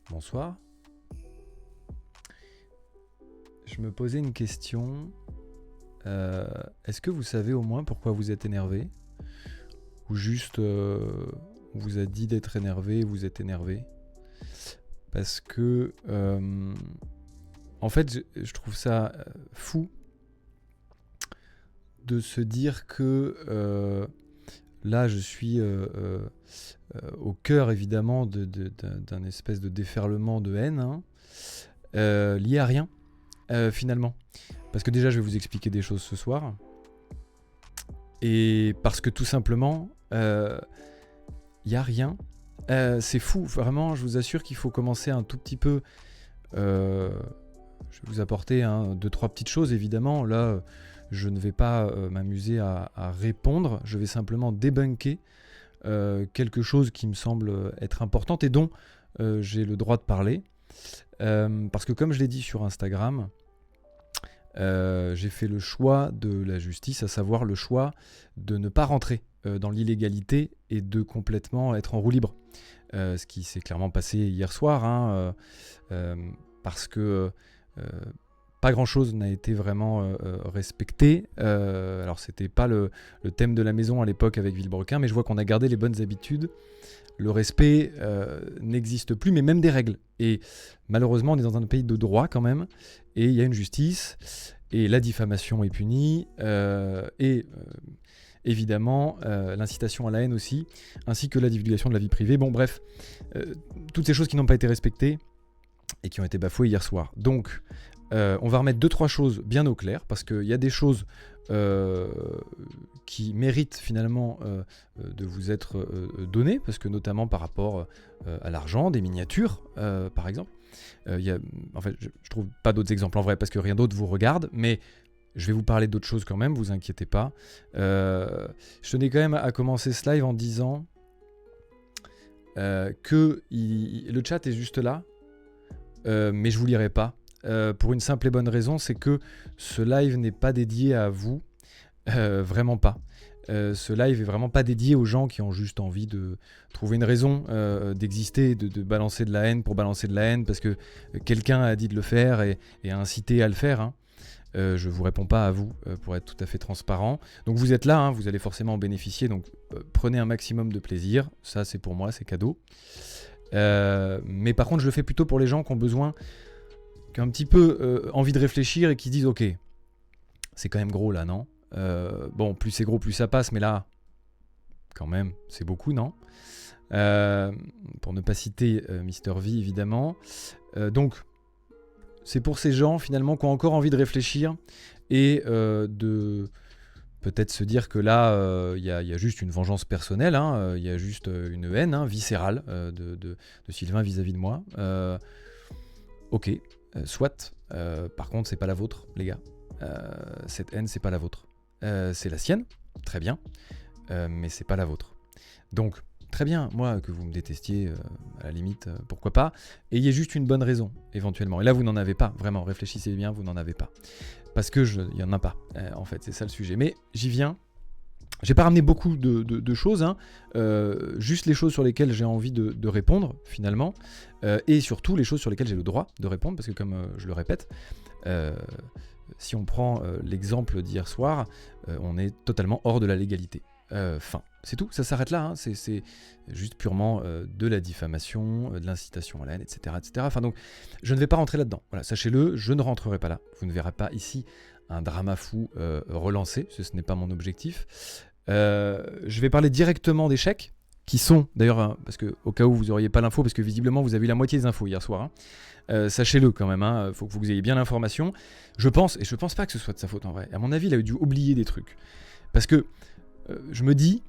Bonsoir. Je me posais une question. Est-ce que vous savez au moins pourquoi vous êtes énervé? Ou juste on vous a dit d'être énervé et vous êtes énervé? Parce que en fait je trouve ça fou de se dire que là je suis au cœur évidemment d'un espèce de déferlement de haine, hein, lié à rien finalement. Parce que déjà je vais vous expliquer des choses ce soir. Et parce que tout simplement, il n'y a rien. C'est fou, vraiment, je vous assure qu'il faut commencer un tout petit peu. Je vais vous apporter deux, trois petites choses, évidemment. Là, je ne vais pas m'amuser à répondre. Je vais simplement débunker quelque chose qui me semble être importante et dont j'ai le droit de parler. Parce que comme je l'ai dit sur Instagram, j'ai fait le choix de la justice, à savoir le choix de ne pas rentrer dans l'illégalité et de complètement être en roue libre. Ce qui s'est clairement passé hier soir, parce que pas grand-chose n'a été vraiment respecté. Alors c'était pas le thème de la maison à l'époque avec Villebrequin, mais je vois qu'on a gardé les bonnes habitudes. Le respect n'existe plus, mais même des règles. Et malheureusement, on est dans un pays de droit quand même, et il y a une justice, et la diffamation est punie, et évidemment l'incitation à la haine aussi, ainsi que la divulgation de la vie privée. Bon bref, toutes ces choses qui n'ont pas été respectées et qui ont été bafouées hier soir. Donc on va remettre 2-3 choses bien au clair, parce qu'il y a des choses qui méritent finalement de vous être données, parce que notamment par rapport à l'argent, des miniatures par exemple. En fait, je trouve pas d'autres exemples en vrai, parce que rien d'autre vous regarde, mais je vais vous parler d'autres choses quand même, vous inquiétez pas. Je tenais quand même à commencer ce live en disant que le chat est juste là, mais je vous lirai pas. Pour une simple et bonne raison, c'est que ce live n'est pas dédié à vous, vraiment pas. Ce live est vraiment pas dédié aux gens qui ont juste envie de trouver une raison d'exister, de balancer de la haine pour balancer de la haine, parce que quelqu'un a dit de le faire et a incité à le faire, hein. Je vous réponds pas à vous, pour être tout à fait transparent. Donc vous êtes là, hein, vous allez forcément en bénéficier, donc prenez un maximum de plaisir, ça c'est pour moi, c'est cadeau. Mais par contre je le fais plutôt pour les gens qui ont besoin, qui ont un petit peu envie de réfléchir et qui disent ok, c'est quand même gros là, non? Bon, plus c'est gros, plus ça passe, mais là, quand même, c'est beaucoup, non? Pour ne pas citer Mister V, évidemment. Donc, c'est pour ces gens, finalement, qui ont encore envie de réfléchir et de peut-être se dire que là, il y a juste une vengeance personnelle, hein, y a juste une haine viscérale de Sylvain vis-à-vis de moi. Ok, soit. Par contre, c'est pas la vôtre, les gars. Cette haine, c'est pas la vôtre. C'est la sienne, très bien, mais c'est pas la vôtre. Donc, très bien, moi, que vous me détestiez, à la limite, pourquoi pas. Ayez juste une bonne raison, éventuellement. Et là, vous n'en avez pas, vraiment, réfléchissez bien, vous n'en avez pas. Parce que il y en a pas, en fait, c'est ça le sujet. Mais j'y viens. J'ai pas ramené beaucoup de choses, hein. Juste les choses sur lesquelles j'ai envie de répondre, finalement, et surtout les choses sur lesquelles j'ai le droit de répondre, parce que comme je le répète, si on prend l'exemple d'hier soir, on est totalement hors de la légalité. Fin. C'est tout, ça s'arrête là, hein. C'est juste purement de la diffamation, de l'incitation à la haine, etc., etc. Enfin donc, je ne vais pas rentrer là-dedans. Voilà, sachez-le, je ne rentrerai pas là. Vous ne verrez pas ici un drama fou relancé, ce n'est pas mon objectif. Je vais parler directement des chèques, qui sont, d'ailleurs, hein, parce que au cas où vous n'auriez pas l'info, parce que visiblement vous avez eu la moitié des infos hier soir, hein. Sachez-le quand même, hein, faut que vous ayez bien l'information. Je pense pas que ce soit de sa faute en vrai. À mon avis, il a dû oublier des trucs. Parce que je me dis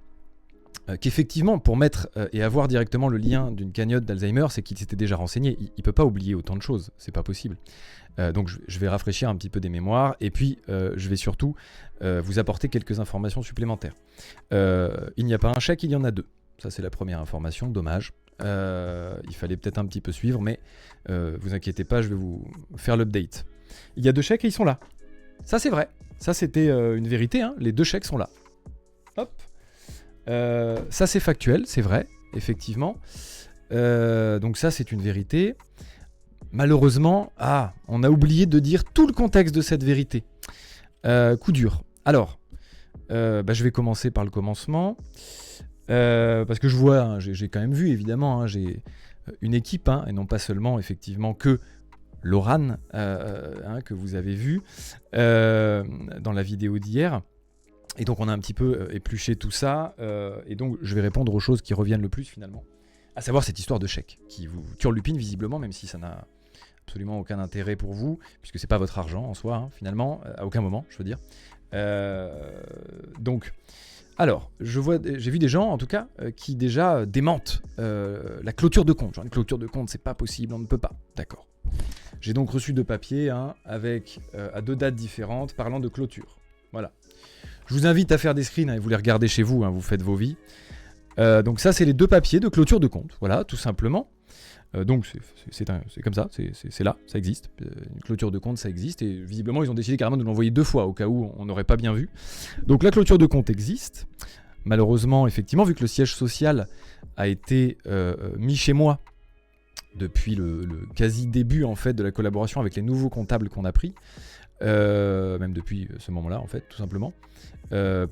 qu'effectivement, pour mettre et avoir directement le lien d'une cagnotte d'Alzheimer, c'est qu'il s'était déjà renseigné. Il peut pas oublier autant de choses, c'est pas possible. Donc je vais rafraîchir un petit peu des mémoires, et puis je vais surtout vous apporter quelques informations supplémentaires. Il n'y a pas un chèque, il y en a deux. Ça c'est la première information, dommage. Il fallait peut-être un petit peu suivre, mais vous inquiétez pas, je vais vous faire l'update. Il y a deux chèques et ils sont là. Ça c'est vrai. Ça c'était une vérité, hein. Les deux chèques sont là. Hop. Ça c'est factuel, c'est vrai, effectivement. Donc ça, c'est une vérité. Malheureusement, on a oublié de dire tout le contexte de cette vérité. Coup dur. Alors, je vais commencer par le commencement. Parce que je vois, hein, j'ai quand même vu, évidemment, hein, j'ai une équipe, hein, et non pas seulement, effectivement, que Laurent, que vous avez vu dans la vidéo d'hier. Et donc, on a un petit peu épluché tout ça. Et donc, je vais répondre aux choses qui reviennent le plus, finalement. À savoir cette histoire de chèque, qui vous turlupine visiblement, même si ça n'a absolument aucun intérêt pour vous, puisque c'est pas votre argent en soi, hein, finalement, à aucun moment, je veux dire. Donc, alors, j'ai vu des gens, en tout cas, qui déjà démentent la clôture de compte. Genre, une clôture de compte, c'est pas possible, on ne peut pas. D'accord. J'ai donc reçu 2 papiers, hein, avec à 2 dates différentes, parlant de clôture. Voilà. Je vous invite à faire des screens, hein, et vous les regardez chez vous, hein, vous faites vos vies. Donc ça, c'est les 2 papiers de clôture de compte, voilà, tout simplement. Donc c'est comme ça, c'est là, ça existe. Une clôture de compte, ça existe, et visiblement, ils ont décidé carrément de l'envoyer 2 fois, au cas où on n'aurait pas bien vu. Donc la clôture de compte existe. Malheureusement, effectivement, vu que le siège social a été mis chez moi depuis le quasi début, en fait, de la collaboration avec les nouveaux comptables qu'on a pris, même depuis ce moment-là, en fait, tout simplement,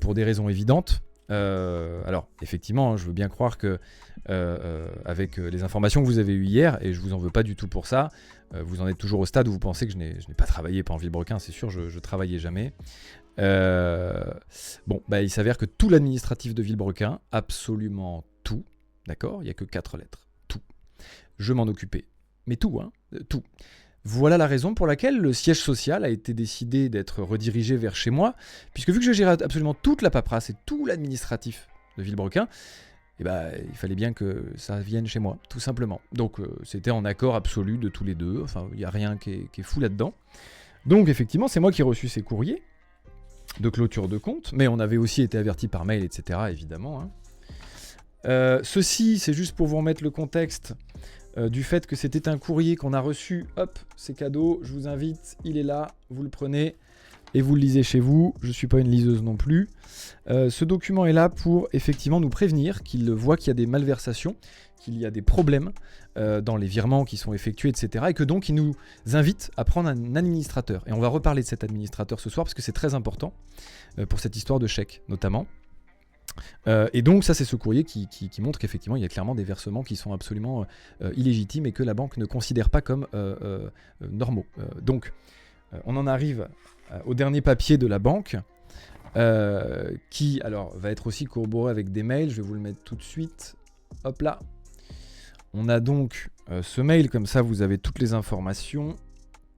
pour des raisons évidentes. Alors, effectivement, je veux bien croire que avec les informations que vous avez eues hier, et je vous en veux pas du tout pour ça, vous en êtes toujours au stade où vous pensez que je n'ai pas travaillé en Villebrequin, c'est sûr, je travaillais jamais. Il s'avère que tout l'administratif de Villebrequin, absolument tout, d'accord, il n'y a que 4 lettres, tout. Je m'en occupais, mais tout, hein, tout. Voilà la raison pour laquelle le siège social a été décidé d'être redirigé vers chez moi, puisque vu que je gérais absolument toute la paperasse et tout l'administratif de Villebrequin, il fallait bien que ça vienne chez moi, tout simplement. Donc c'était en accord absolu de tous les deux, enfin il n'y a rien qui est fou là-dedans. Donc effectivement, c'est moi qui ai reçu ces courriers de clôture de compte, mais on avait aussi été averti par mail, etc., évidemment. Hein. Ceci, c'est juste pour vous remettre le contexte du fait que c'était un courrier qu'on a reçu. Hop, c'est cadeau, je vous invite, il est là, vous le prenez et vous le lisez chez vous. Je ne suis pas une liseuse non plus. Ce document est là pour effectivement nous prévenir qu'il voit qu'il y a des malversations, qu'il y a des problèmes dans les virements qui sont effectués, etc. Et que donc il nous invite à prendre un administrateur. Et on va reparler de cet administrateur ce soir parce que c'est très important pour cette histoire de chèque notamment. Et donc ça c'est ce courrier qui montre qu'effectivement il y a clairement des versements qui sont absolument illégitimes et que la banque ne considère pas comme normaux. Donc on en arrive au dernier papier de la banque qui alors va être aussi corroboré avec des mails. Je vais vous le mettre tout de suite. Hop là. On a donc ce mail, comme ça vous avez toutes les informations.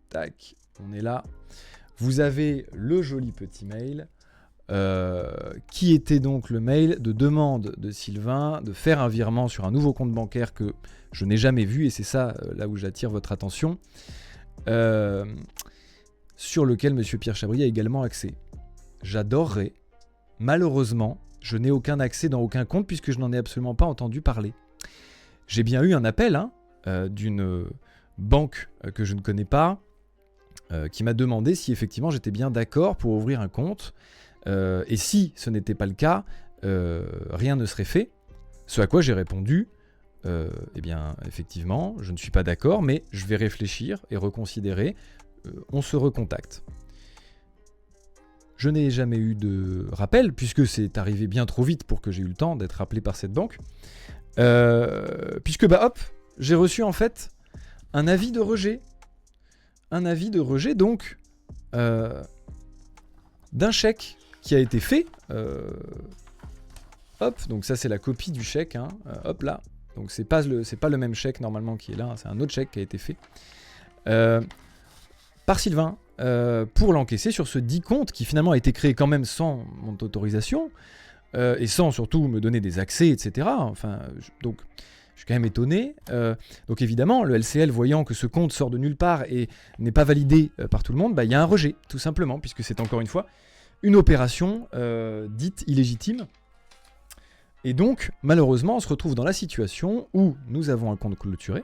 Tac, on est là. Vous avez le joli petit mail. Qui était donc le mail de demande de Sylvain de faire un virement sur un nouveau compte bancaire que je n'ai jamais vu, et c'est ça là où j'attire votre attention, sur lequel M. Pierre Chabry a également accès. J'adorerais, malheureusement, je n'ai aucun accès dans aucun compte puisque je n'en ai absolument pas entendu parler. J'ai bien eu un appel d'une banque que je ne connais pas, qui m'a demandé si effectivement j'étais bien d'accord pour ouvrir un compte. Et si ce n'était pas le cas, rien ne serait fait. Ce à quoi j'ai répondu, eh bien, effectivement, je ne suis pas d'accord, mais je vais réfléchir et reconsidérer. On se recontacte. Je n'ai jamais eu de rappel, puisque c'est arrivé bien trop vite pour que j'ai eu le temps d'être appelé par cette banque. Puisque, j'ai reçu en fait un avis de rejet. Un avis de rejet, donc, d'un chèque qui a été fait. Hop, donc ça c'est la copie du chèque. Hein, hop là. Donc c'est pas le même chèque normalement qui est là. Hein, c'est un autre chèque qui a été fait par Sylvain pour l'encaisser sur ce dit compte qui finalement a été créé quand même sans mon autorisation et sans surtout me donner des accès, etc. Enfin, donc je suis quand même étonné. Donc évidemment, le LCL, voyant que ce compte sort de nulle part et n'est pas validé par tout le monde, il y a un rejet, tout simplement, puisque c'est encore une fois une opération dite illégitime. Et donc, malheureusement, on se retrouve dans la situation où nous avons un compte clôturé.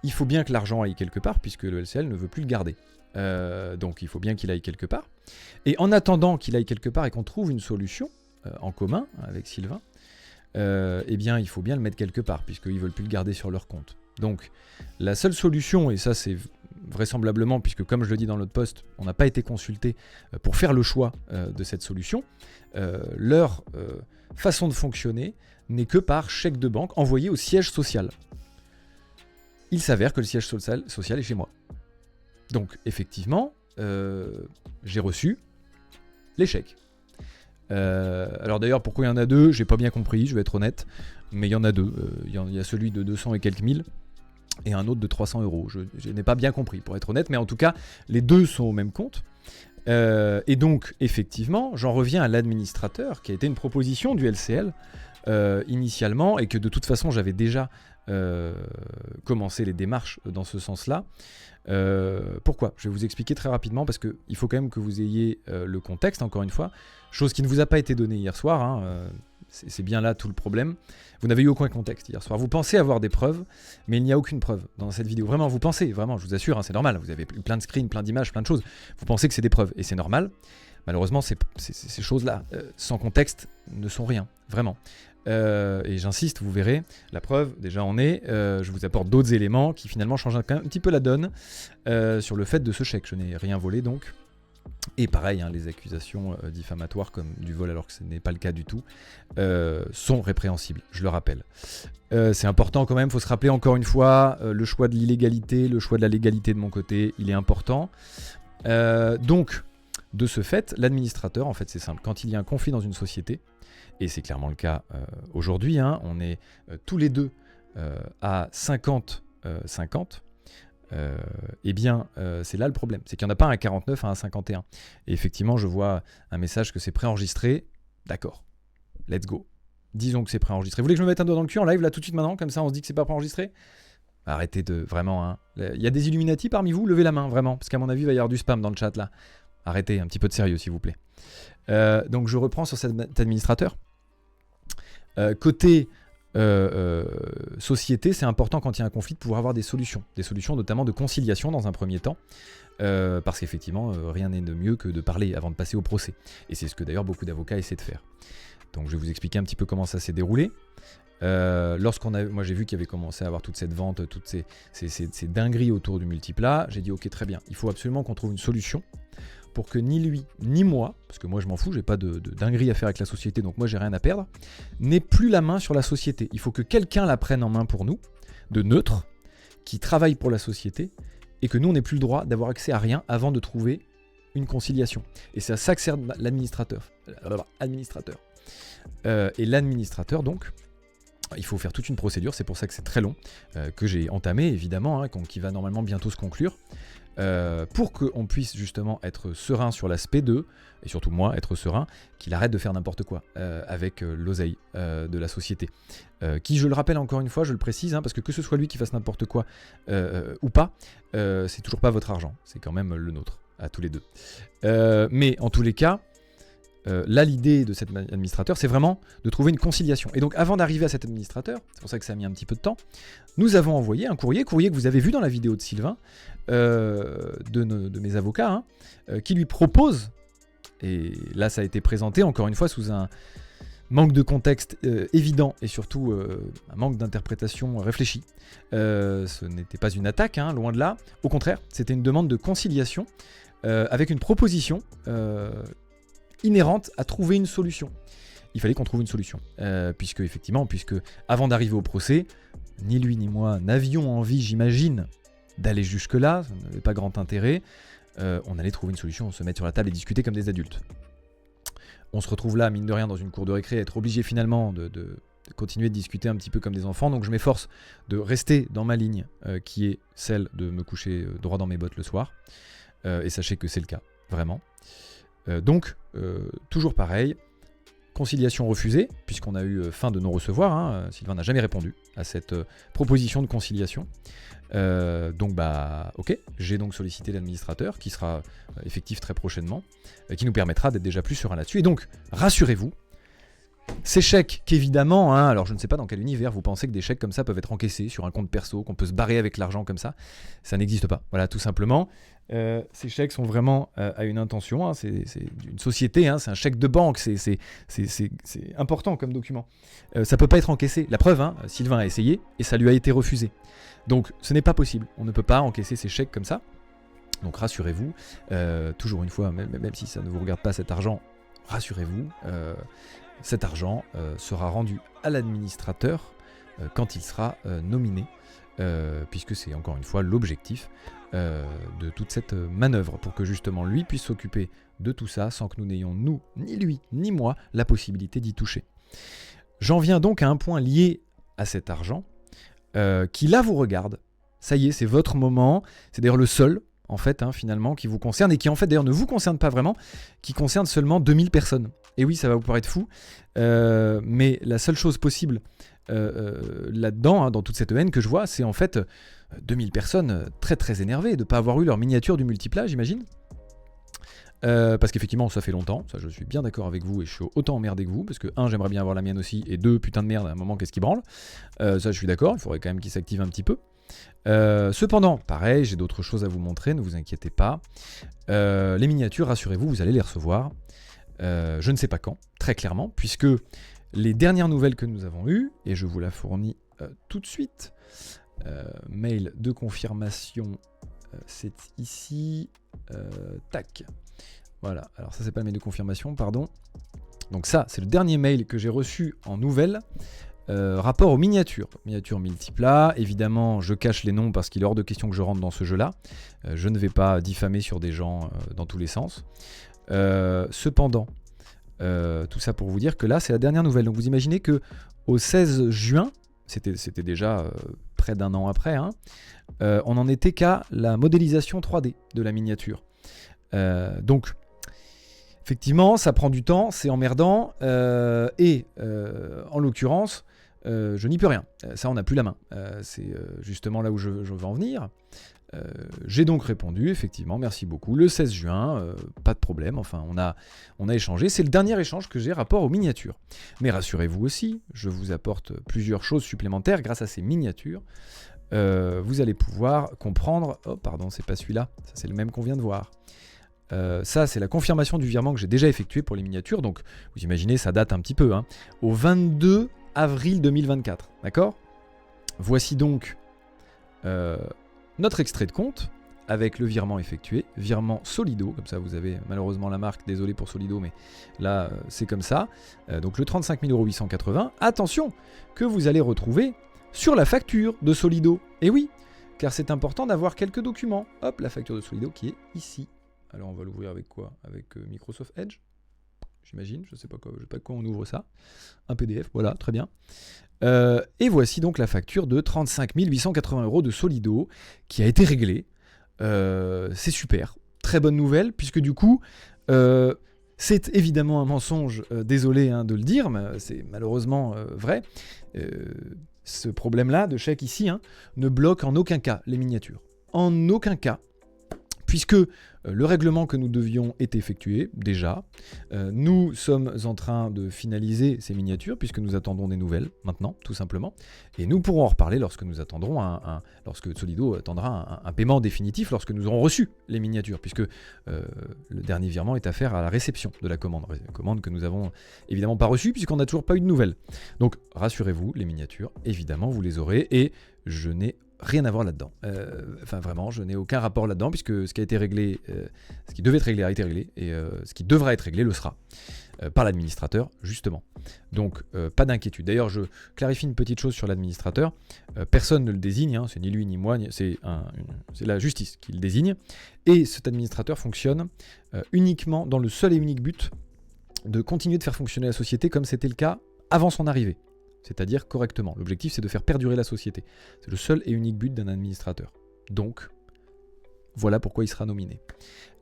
Il faut bien que l'argent aille quelque part, puisque le LCL ne veut plus le garder. Donc il faut bien qu'il aille quelque part. Et en attendant qu'il aille quelque part et qu'on trouve une solution en commun avec Sylvain, eh bien il faut bien le mettre quelque part, puisqu'ils ne veulent plus le garder sur leur compte. Donc la seule solution, et ça c'est vraisemblablement, puisque comme je le dis dans l'autre post, on n'a pas été consulté pour faire le choix de cette solution, leur façon de fonctionner n'est que par chèque de banque envoyé au siège social. Il s'avère que le siège social est chez moi. Donc effectivement, j'ai reçu les chèques. Alors d'ailleurs, pourquoi il y en a deux, j'ai pas bien compris, je vais être honnête, mais il y en a deux. Il y a celui de 200 et quelques mille et un autre de 300 €. Je n'ai pas bien compris, pour être honnête, mais en tout cas, les deux sont au même compte. Et donc, effectivement, j'en reviens à l'administrateur, qui a été une proposition du LCL initialement, et que de toute façon, j'avais déjà commencé les démarches dans ce sens-là. Pourquoi ? Je vais vous expliquer très rapidement, parce qu'il faut quand même que vous ayez le contexte, encore une fois, chose qui ne vous a pas été donnée hier soir, hein, c'est bien là tout le problème. Vous n'avez eu aucun contexte hier soir. Vous pensez avoir des preuves, mais il n'y a aucune preuve dans cette vidéo. Vraiment, vous pensez, vraiment, je vous assure, hein, c'est normal. Vous avez plein de screens, plein d'images, plein de choses. Vous pensez que c'est des preuves, et c'est normal. Malheureusement, ces choses-là, sans contexte, ne sont rien, vraiment. Et j'insiste, vous verrez, la preuve, déjà en est, je vous apporte d'autres éléments qui finalement changent quand même un petit peu la donne sur le fait de ce chèque. Je n'ai rien volé donc. Et pareil, hein, les accusations diffamatoires comme du vol alors que ce n'est pas le cas du tout, sont répréhensibles, je le rappelle. C'est important quand même, il faut se rappeler encore une fois, le choix de l'illégalité, le choix de la légalité de mon côté, il est important. Donc, de ce fait, l'administrateur, en fait c'est simple, quand il y a un conflit dans une société, et c'est clairement le cas aujourd'hui, hein, on est tous les deux à 50-50, eh bien, c'est là le problème. C'est qu'il n'y en a pas un 49 à un 51. Et effectivement, je vois un message que c'est préenregistré. D'accord, let's go. Disons que c'est préenregistré. Vous voulez que je me mette un doigt dans le cul en live là tout de suite maintenant? Comme ça, on se dit que c'est pas préenregistré? Arrêtez de... Vraiment, hein. Il y a des Illuminati parmi vous? Levez la main, vraiment. Parce qu'à mon avis, il va y avoir du spam dans le chat là. Arrêtez, un petit peu de sérieux, s'il vous plaît. Donc, je reprends sur cet administrateur. Côté... société, c'est important quand il y a un conflit de pouvoir avoir des solutions notamment de conciliation dans un premier temps, parce qu'effectivement rien n'est de mieux que de parler avant de passer au procès, et c'est ce que d'ailleurs beaucoup d'avocats essaient de faire. Donc je vais vous expliquer un petit peu comment ça s'est déroulé. Moi j'ai vu qu'il y avait commencé à avoir toute cette vente, toutes ces dingueries autour du multiplat, j'ai dit ok, très bien, il faut absolument qu'on trouve une solution pour que ni lui ni moi, parce que moi je m'en fous, j'ai pas de dinguerie à faire avec la société, donc moi j'ai rien à perdre, n'ait plus la main sur la société. Il faut que quelqu'un la prenne en main pour nous, de neutre, qui travaille pour la société, et que nous on n'ait plus le droit d'avoir accès à rien avant de trouver une conciliation. Et c'est à ça que sert l'administrateur. Et l'administrateur donc, il faut faire toute une procédure, c'est pour ça que c'est très long, que j'ai entamé évidemment, hein, qui va normalement bientôt se conclure. Pour qu'on puisse justement être serein sur l'aspect de, et surtout moi, être serein, qu'il arrête de faire n'importe quoi avec l'oseille de la société. Qui, je le rappelle encore une fois, je le précise, hein, parce que ce soit lui qui fasse n'importe quoi ou pas, c'est toujours pas votre argent, c'est quand même le nôtre, à tous les deux. Mais en tous les cas, là, l'idée de cet administrateur, c'est vraiment de trouver une conciliation. Et donc, avant d'arriver à cet administrateur, c'est pour ça que ça a mis un petit peu de temps, nous avons envoyé un courrier que vous avez vu dans la vidéo de Sylvain, de mes avocats, hein, qui lui propose, et là ça a été présenté encore une fois sous un manque de contexte évident et surtout un manque d'interprétation réfléchie. Ce n'était pas une attaque, hein, loin de là. Au contraire, c'était une demande de conciliation avec une proposition inhérente à trouver une solution. Il fallait qu'on trouve une solution, puisque avant d'arriver au procès, ni lui ni moi n'avions envie, j'imagine, d'aller jusque-là, ça n'avait pas grand intérêt. On allait trouver une solution, se mettre sur la table et discuter comme des adultes. On se retrouve là, mine de rien, dans une cour de récré, à être obligé finalement de continuer de discuter un petit peu comme des enfants. Donc je m'efforce de rester dans ma ligne, qui est celle de me coucher droit dans mes bottes le soir. Et sachez que c'est le cas, vraiment. Donc, toujours pareil, conciliation refusée, puisqu'on a eu fin de non-recevoir, hein, Sylvain n'a jamais répondu à cette proposition de conciliation. Donc bah ok, j'ai donc sollicité l'administrateur qui sera effectif très prochainement, qui nous permettra d'être déjà plus serein là-dessus. Et donc, rassurez-vous, Ces chèques qu'évidemment, hein, alors je ne sais pas dans quel univers vous pensez que des chèques comme ça peuvent être encaissés sur un compte perso, qu'on peut se barrer avec l'argent comme ça n'existe pas. Voilà, tout simplement. Ces chèques sont vraiment à une intention, hein, c'est une société, hein, c'est un chèque de banque, c'est important comme document. Ça peut pas être encaissé. La preuve, hein, Sylvain a essayé et ça lui a été refusé. Donc ce n'est pas possible, on ne peut pas encaisser ces chèques comme ça. Donc rassurez-vous, toujours une fois, même si ça ne vous regarde pas cet argent, rassurez-vous, cet argent sera rendu à l'administrateur quand il sera nominé, puisque c'est encore une fois l'objectif de toute cette manœuvre, pour que justement lui puisse s'occuper de tout ça sans que nous n'ayons, nous, ni lui, ni moi, la possibilité d'y toucher. J'en viens donc à un point lié à cet argent, qui là vous regarde. Ça y est, c'est votre moment, c'est d'ailleurs le seul, en fait, hein, finalement, qui vous concerne, et qui en fait d'ailleurs ne vous concerne pas vraiment, qui concerne seulement 2000 personnes. Et oui, ça va vous paraître fou, mais la seule chose possible là-dedans, hein, dans toute cette haine que je vois, c'est en fait 2000 personnes très très énervées de ne pas avoir eu leur miniature du multiplat, j'imagine. Parce qu'effectivement, ça fait longtemps, ça je suis bien d'accord avec vous, et je suis autant emmerdé que vous, parce que 1, j'aimerais bien avoir la mienne aussi, et 2, putain de merde, à un moment, qu'est-ce qui branle. Ça je suis d'accord, il faudrait quand même qu'il s'active un petit peu. Cependant, pareil, j'ai d'autres choses à vous montrer, ne vous inquiétez pas. Les miniatures, rassurez-vous, vous allez les recevoir. Je ne sais pas quand, très clairement, puisque les dernières nouvelles que nous avons eues, et je vous la fournis tout de suite, mail de confirmation, c'est ici, tac, voilà, alors ça c'est pas le mail de confirmation, pardon, donc ça c'est le dernier mail que j'ai reçu en nouvelles, rapport aux miniatures, miniatures multiplat, évidemment je cache les noms parce qu'il est hors de question que je rentre dans ce jeu-là, je ne vais pas diffamer sur des gens dans tous les sens. Cependant, tout ça pour vous dire que là c'est la dernière nouvelle. Donc vous imaginez que au 16 juin, c'était déjà près d'un an après, hein, on n'en était qu'à la modélisation 3D de la miniature. Donc effectivement ça prend du temps, c'est emmerdant, et en l'occurrence je n'y peux rien. Ça on n'a plus la main. C'est justement là où je veux en venir. J'ai donc répondu, effectivement, merci beaucoup, le 16 juin, pas de problème, enfin on a échangé, c'est le dernier échange que j'ai rapport aux miniatures. Mais rassurez-vous aussi, je vous apporte plusieurs choses supplémentaires grâce à ces miniatures. Vous allez pouvoir comprendre, oh pardon, c'est pas celui-là, ça c'est le même qu'on vient de voir. Ça c'est la confirmation du virement que j'ai déjà effectué pour les miniatures, donc vous imaginez ça date un petit peu, hein, au 22 avril 2024, d'accord ? Voici donc notre extrait de compte avec le virement effectué, virement Solido, comme ça vous avez malheureusement la marque, désolé pour Solido, mais là c'est comme ça. Donc le 35 880 €, attention, que vous allez retrouver sur la facture de Solido. Et oui, car c'est important d'avoir quelques documents. Hop, la facture de Solido qui est ici. Alors on va l'ouvrir avec quoi ? Avec Microsoft Edge, j'imagine, je sais pas quoi on ouvre ça. Un PDF, voilà, très bien. Et voici donc la facture de 35 880 € de Solido qui a été réglée. C'est super, très bonne nouvelle, puisque du coup, c'est évidemment un mensonge, désolé hein, de le dire, mais c'est malheureusement vrai. Ce problème-là de chèque ici ne bloque en aucun cas les miniatures. En aucun cas. Puisque le règlement que nous devions est effectué déjà. Nous sommes en train de finaliser ces miniatures puisque nous attendons des nouvelles maintenant, tout simplement. Et nous pourrons en reparler lorsque nous attendrons lorsque Solido attendra un paiement définitif, lorsque nous aurons reçu les miniatures, puisque le dernier virement est à faire à la réception de la commande que nous avons évidemment pas reçue puisqu'on n'a toujours pas eu de nouvelles. Donc rassurez-vous, les miniatures, évidemment, vous les aurez et je n'ai rien à voir là-dedans. Enfin vraiment, je n'ai aucun rapport là-dedans puisque ce qui a été réglé, ce qui devait être réglé a été réglé et ce qui devra être réglé le sera par l'administrateur justement. Donc pas d'inquiétude. D'ailleurs, je clarifie une petite chose sur l'administrateur. Personne ne le désigne, c'est ni lui ni moi, c'est la justice qui le désigne. Et cet administrateur fonctionne uniquement dans le seul et unique but de continuer de faire fonctionner la société comme c'était le cas avant son arrivée. C'est-à-dire correctement. L'objectif, c'est de faire perdurer la société. C'est le seul et unique but d'un administrateur. Donc, voilà pourquoi il sera nominé.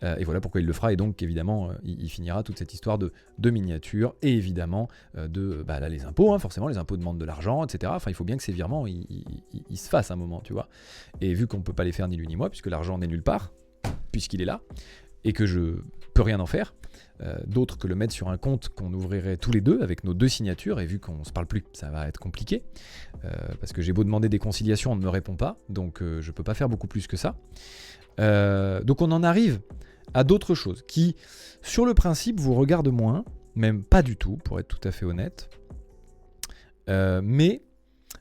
Et voilà pourquoi il le fera. Et donc, évidemment, il finira toute cette histoire de miniature. Et évidemment, là, les impôts, forcément, les impôts demandent de l'argent, etc. Enfin, il faut bien que ces virements, ils se fassent un moment, tu vois. Et vu qu'on ne peut pas les faire ni lui ni moi, puisque l'argent n'est nulle part, puisqu'il est là, et que je peux rien en faire, d'autre que le mettre sur un compte qu'on ouvrirait tous les deux avec nos 2 signatures, et vu qu'on se parle plus, ça va être compliqué, parce que j'ai beau demander des conciliations, on ne me répond pas, donc je peux pas faire beaucoup plus que ça. Donc on en arrive à d'autres choses qui, sur le principe, vous regardent moins, même pas du tout, pour être tout à fait honnête, mais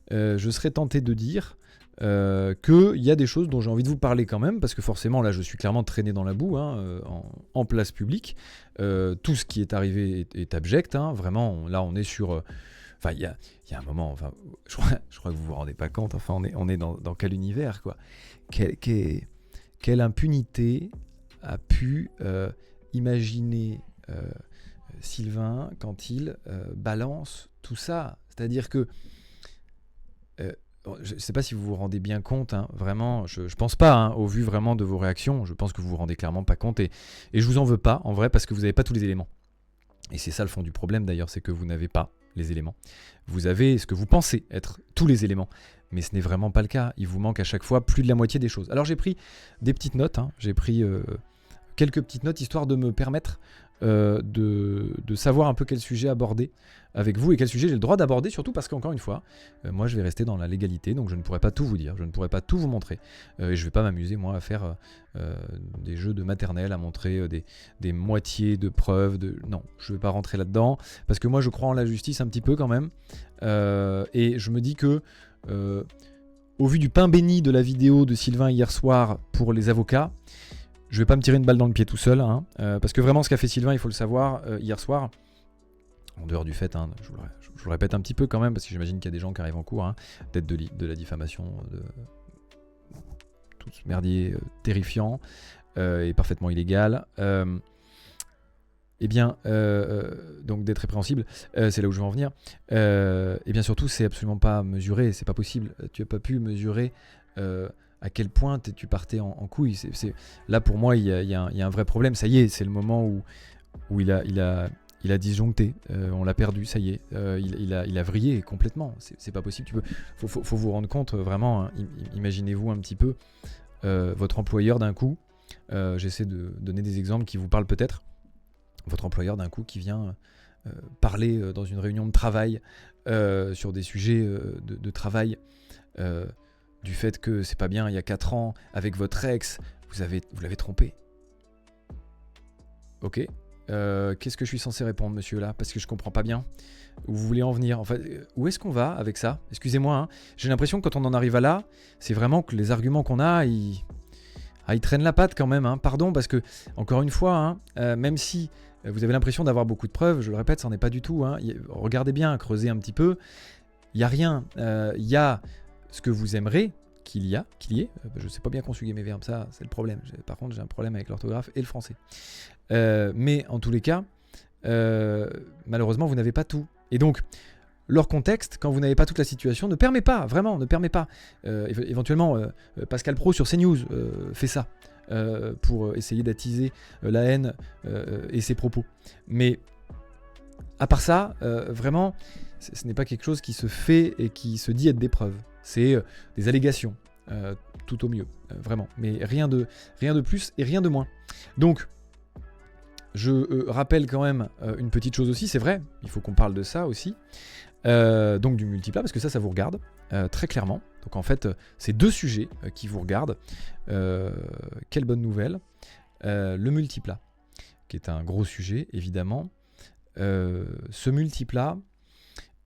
je serais tenté de dire qu'il y a des choses dont j'ai envie de vous parler quand même, parce que forcément là je suis clairement traîné dans la boue, hein, en place publique. Tout ce qui est arrivé est abject, hein, vraiment. Là on est sur... Enfin, il y a un moment, enfin, je crois que vous vous rendez pas compte, enfin on est dans quel univers, quoi. Quelle impunité a pu imaginer Sylvain quand il balance tout ça. C'est-à-dire que je ne sais pas si vous vous rendez bien compte, hein, vraiment, je pense pas, hein, au vu vraiment de vos réactions, je pense que vous vous rendez clairement pas compte, et je vous en veux pas, en vrai, parce que vous n'avez pas tous les éléments. Et c'est ça le fond du problème d'ailleurs, c'est que vous n'avez pas les éléments. Vous avez ce que vous pensez être tous les éléments, mais ce n'est vraiment pas le cas, il vous manque à chaque fois plus de la moitié des choses. Alors j'ai pris des petites notes, hein, j'ai pris quelques petites notes, histoire de me permettre de savoir un peu quel sujet aborder avec vous et quel sujet j'ai le droit d'aborder, surtout parce qu'encore une fois, moi je vais rester dans la légalité, donc je ne pourrai pas tout vous dire, je ne pourrai pas tout vous montrer, et je ne vais pas m'amuser moi à faire des jeux de maternelle, à montrer des moitiés de preuves, non, je ne vais pas rentrer là-dedans, parce que moi je crois en la justice un petit peu quand même, et je me dis que au vu du pain béni de la vidéo de Sylvain hier soir pour les avocats, je vais pas me tirer une balle dans le pied tout seul, hein, parce que vraiment ce qu'a fait Sylvain, il faut le savoir, hier soir, en dehors du fait, hein, je vous le répète un petit peu quand même, parce que j'imagine qu'il y a des gens qui arrivent en cours, hein, peut-être de la diffamation, de tout ce merdier terrifiant et parfaitement illégal, et bien, donc d'être répréhensible, c'est là où je veux en venir, et bien surtout, c'est absolument pas mesuré, c'est pas possible, tu as pas pu mesurer à quel point tu partais en couille. Là, pour moi, il y a un vrai problème. Ça y est, c'est le moment où il a disjoncté. On l'a perdu, ça y est. Il a vrillé complètement. C'est pas possible. Faut vous rendre compte, vraiment, hein, imaginez-vous un petit peu votre employeur d'un coup. J'essaie de donner des exemples qui vous parlent peut-être. Votre employeur d'un coup qui vient parler dans une réunion de travail sur des sujets de travail, du fait que c'est pas bien, il y a 4 ans, avec votre ex, vous l'avez trompé. Ok. Qu'est-ce que je suis censé répondre, monsieur, là? Parce que je comprends pas bien où vous voulez en venir. En fait, où est-ce qu'on va avec ça? Excusez-moi, hein. J'ai l'impression que quand on en arrive à là, c'est vraiment que les arguments qu'on a, ils traînent la patte quand même, hein. Pardon, parce que, encore une fois, hein, même si vous avez l'impression d'avoir beaucoup de preuves, je le répète, ça n'en est pas du tout, hein. Regardez bien, creusez un petit peu. Il n'y a rien. Il y a ce que vous aimeriez qu'il y ait. Je ne sais pas bien conjuguer mes verbes, ça c'est le problème. Par contre, j'ai un problème avec l'orthographe et le français. Mais en tous les cas, malheureusement, vous n'avez pas tout. Et donc, leur contexte, quand vous n'avez pas toute la situation, ne permet pas, vraiment, ne permet pas. Éventuellement, Pascal Praud sur CNews fait ça pour essayer d'attiser la haine et ses propos. Mais à part ça, vraiment, ce n'est pas quelque chose qui se fait et qui se dit être des preuves. C'est des allégations, tout au mieux, vraiment. Mais rien de plus et rien de moins. Donc, je rappelle quand même une petite chose aussi, c'est vrai, il faut qu'on parle de ça aussi. Donc du multiplat, parce que ça vous regarde, très clairement. Donc en fait, c'est 2 sujets qui vous regardent. Quelle bonne nouvelle. Le multiplat, qui est un gros sujet, évidemment. Ce multiplat,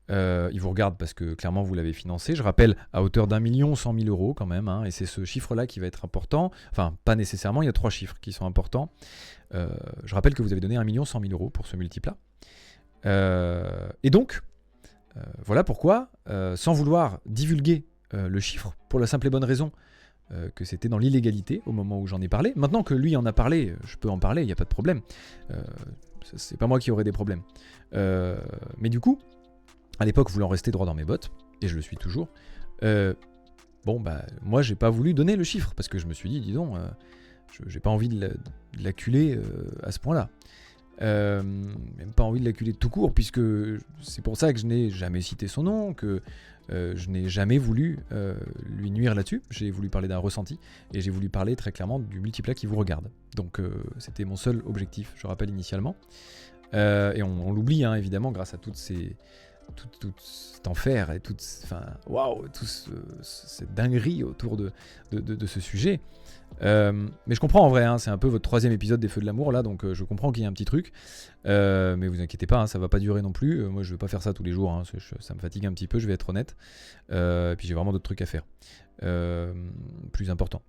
il vous regarde parce que clairement vous l'avez financé, je rappelle, à hauteur d'1 100 000 euros quand même, hein, et c'est ce chiffre-là qui va être important, enfin pas nécessairement, il y a 3 chiffres qui sont importants. Je rappelle que vous avez donné 1 100 000 euros pour ce multiplat. Et donc, voilà pourquoi, sans vouloir divulguer le chiffre, pour la simple et bonne raison que c'était dans l'illégalité au moment où j'en ai parlé, maintenant que lui en a parlé, je peux en parler, il n'y a pas de problème. C'est pas moi qui aurais des problèmes. Mais du coup, à l'époque, voulant rester droit dans mes bottes, et je le suis toujours, moi j'ai pas voulu donner le chiffre, parce que je me suis dit, dis donc, j'ai pas envie de l'acculer à ce point-là. Même pas envie de l'acculer de tout court, puisque c'est pour ça que je n'ai jamais cité son nom, que je n'ai jamais voulu lui nuire là-dessus. J'ai voulu parler d'un ressenti, et j'ai voulu parler très clairement du multiplat qui vous regarde. Donc c'était mon seul objectif, je rappelle initialement. Et on l'oublie, hein, évidemment, grâce à toutes ces... Tout cet enfer et toute cette dinguerie autour de ce sujet. Mais je comprends en vrai, hein, c'est un peu votre 3e épisode des Feux de l'amour là, donc je comprends qu'il y a un petit truc. Mais vous inquiétez pas, hein, ça va pas durer non plus. Moi je vais pas faire ça tous les jours, hein, ça me fatigue un petit peu, je vais être honnête. Et puis j'ai vraiment d'autres trucs à faire. Plus importants,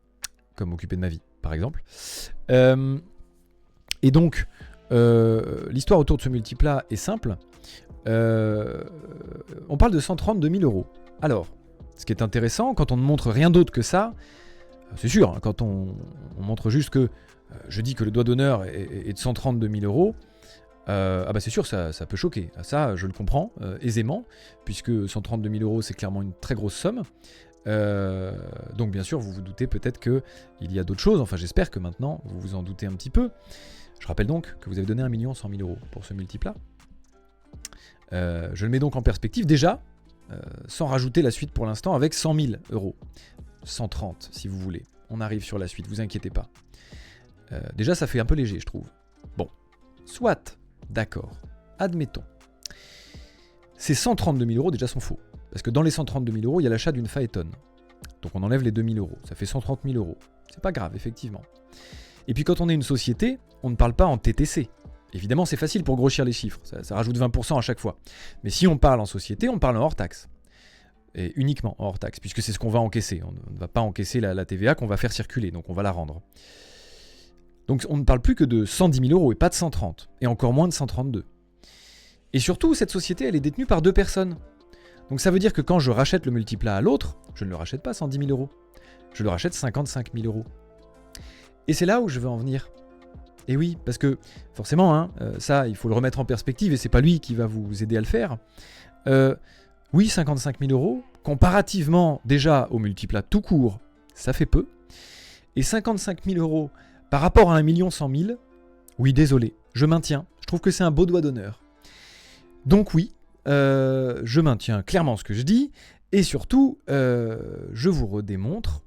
comme m'occuper de ma vie, par exemple. Et donc, l'histoire autour de ce multiplat est simple. On parle de 132 000 euros. Alors, ce qui est intéressant, quand on ne montre rien d'autre que ça, c'est sûr, hein, quand on montre juste que je dis que le doigt d'honneur est de 132 000 euros, c'est sûr, ça peut choquer. Ça, je le comprends aisément, puisque 132 000 euros, c'est clairement une très grosse somme. Donc, bien sûr, vous vous doutez peut-être qu'il y a d'autres choses. Enfin, j'espère que maintenant, vous vous en doutez un petit peu. Je rappelle donc que vous avez donné 1 100 000 euros pour ce multiplat. Je le mets donc en perspective déjà, sans rajouter la suite pour l'instant, avec 100 000 euros. 130 si vous voulez. On arrive sur la suite, vous inquiétez pas. Déjà ça fait un peu léger je trouve. Bon, soit, d'accord, admettons. Ces 132 000 euros déjà sont faux. Parce que dans les 132 000 euros, il y a l'achat d'une Phaeton. Donc on enlève les 2 000 euros, ça fait 130 000 euros. C'est pas grave, effectivement. Et puis quand on est une société, on ne parle pas en TTC. Évidemment, c'est facile pour grossir les chiffres, ça rajoute 20% à chaque fois. Mais si on parle en société, on parle en hors taxe. Et uniquement en hors taxe, puisque c'est ce qu'on va encaisser. On ne va pas encaisser la TVA qu'on va faire circuler, donc on va la rendre. Donc on ne parle plus que de 110 000 euros et pas de 130, et encore moins de 132. Et surtout, cette société, elle est détenue par 2 personnes. Donc ça veut dire que quand je rachète le multiplat à l'autre, je ne le rachète pas 110 000 euros. Je le rachète 55 000 euros. Et c'est là où je veux en venir. Et oui, parce que forcément, hein, ça, il faut le remettre en perspective et c'est pas lui qui va vous aider à le faire. Oui, 55 000 euros, comparativement déjà au multiplat tout court, ça fait peu. Et 55 000 euros par rapport à 1 100 000, oui, désolé, je maintiens. Je trouve que c'est un beau doigt d'honneur. Donc oui, je maintiens clairement ce que je dis et surtout, je vous redémontre,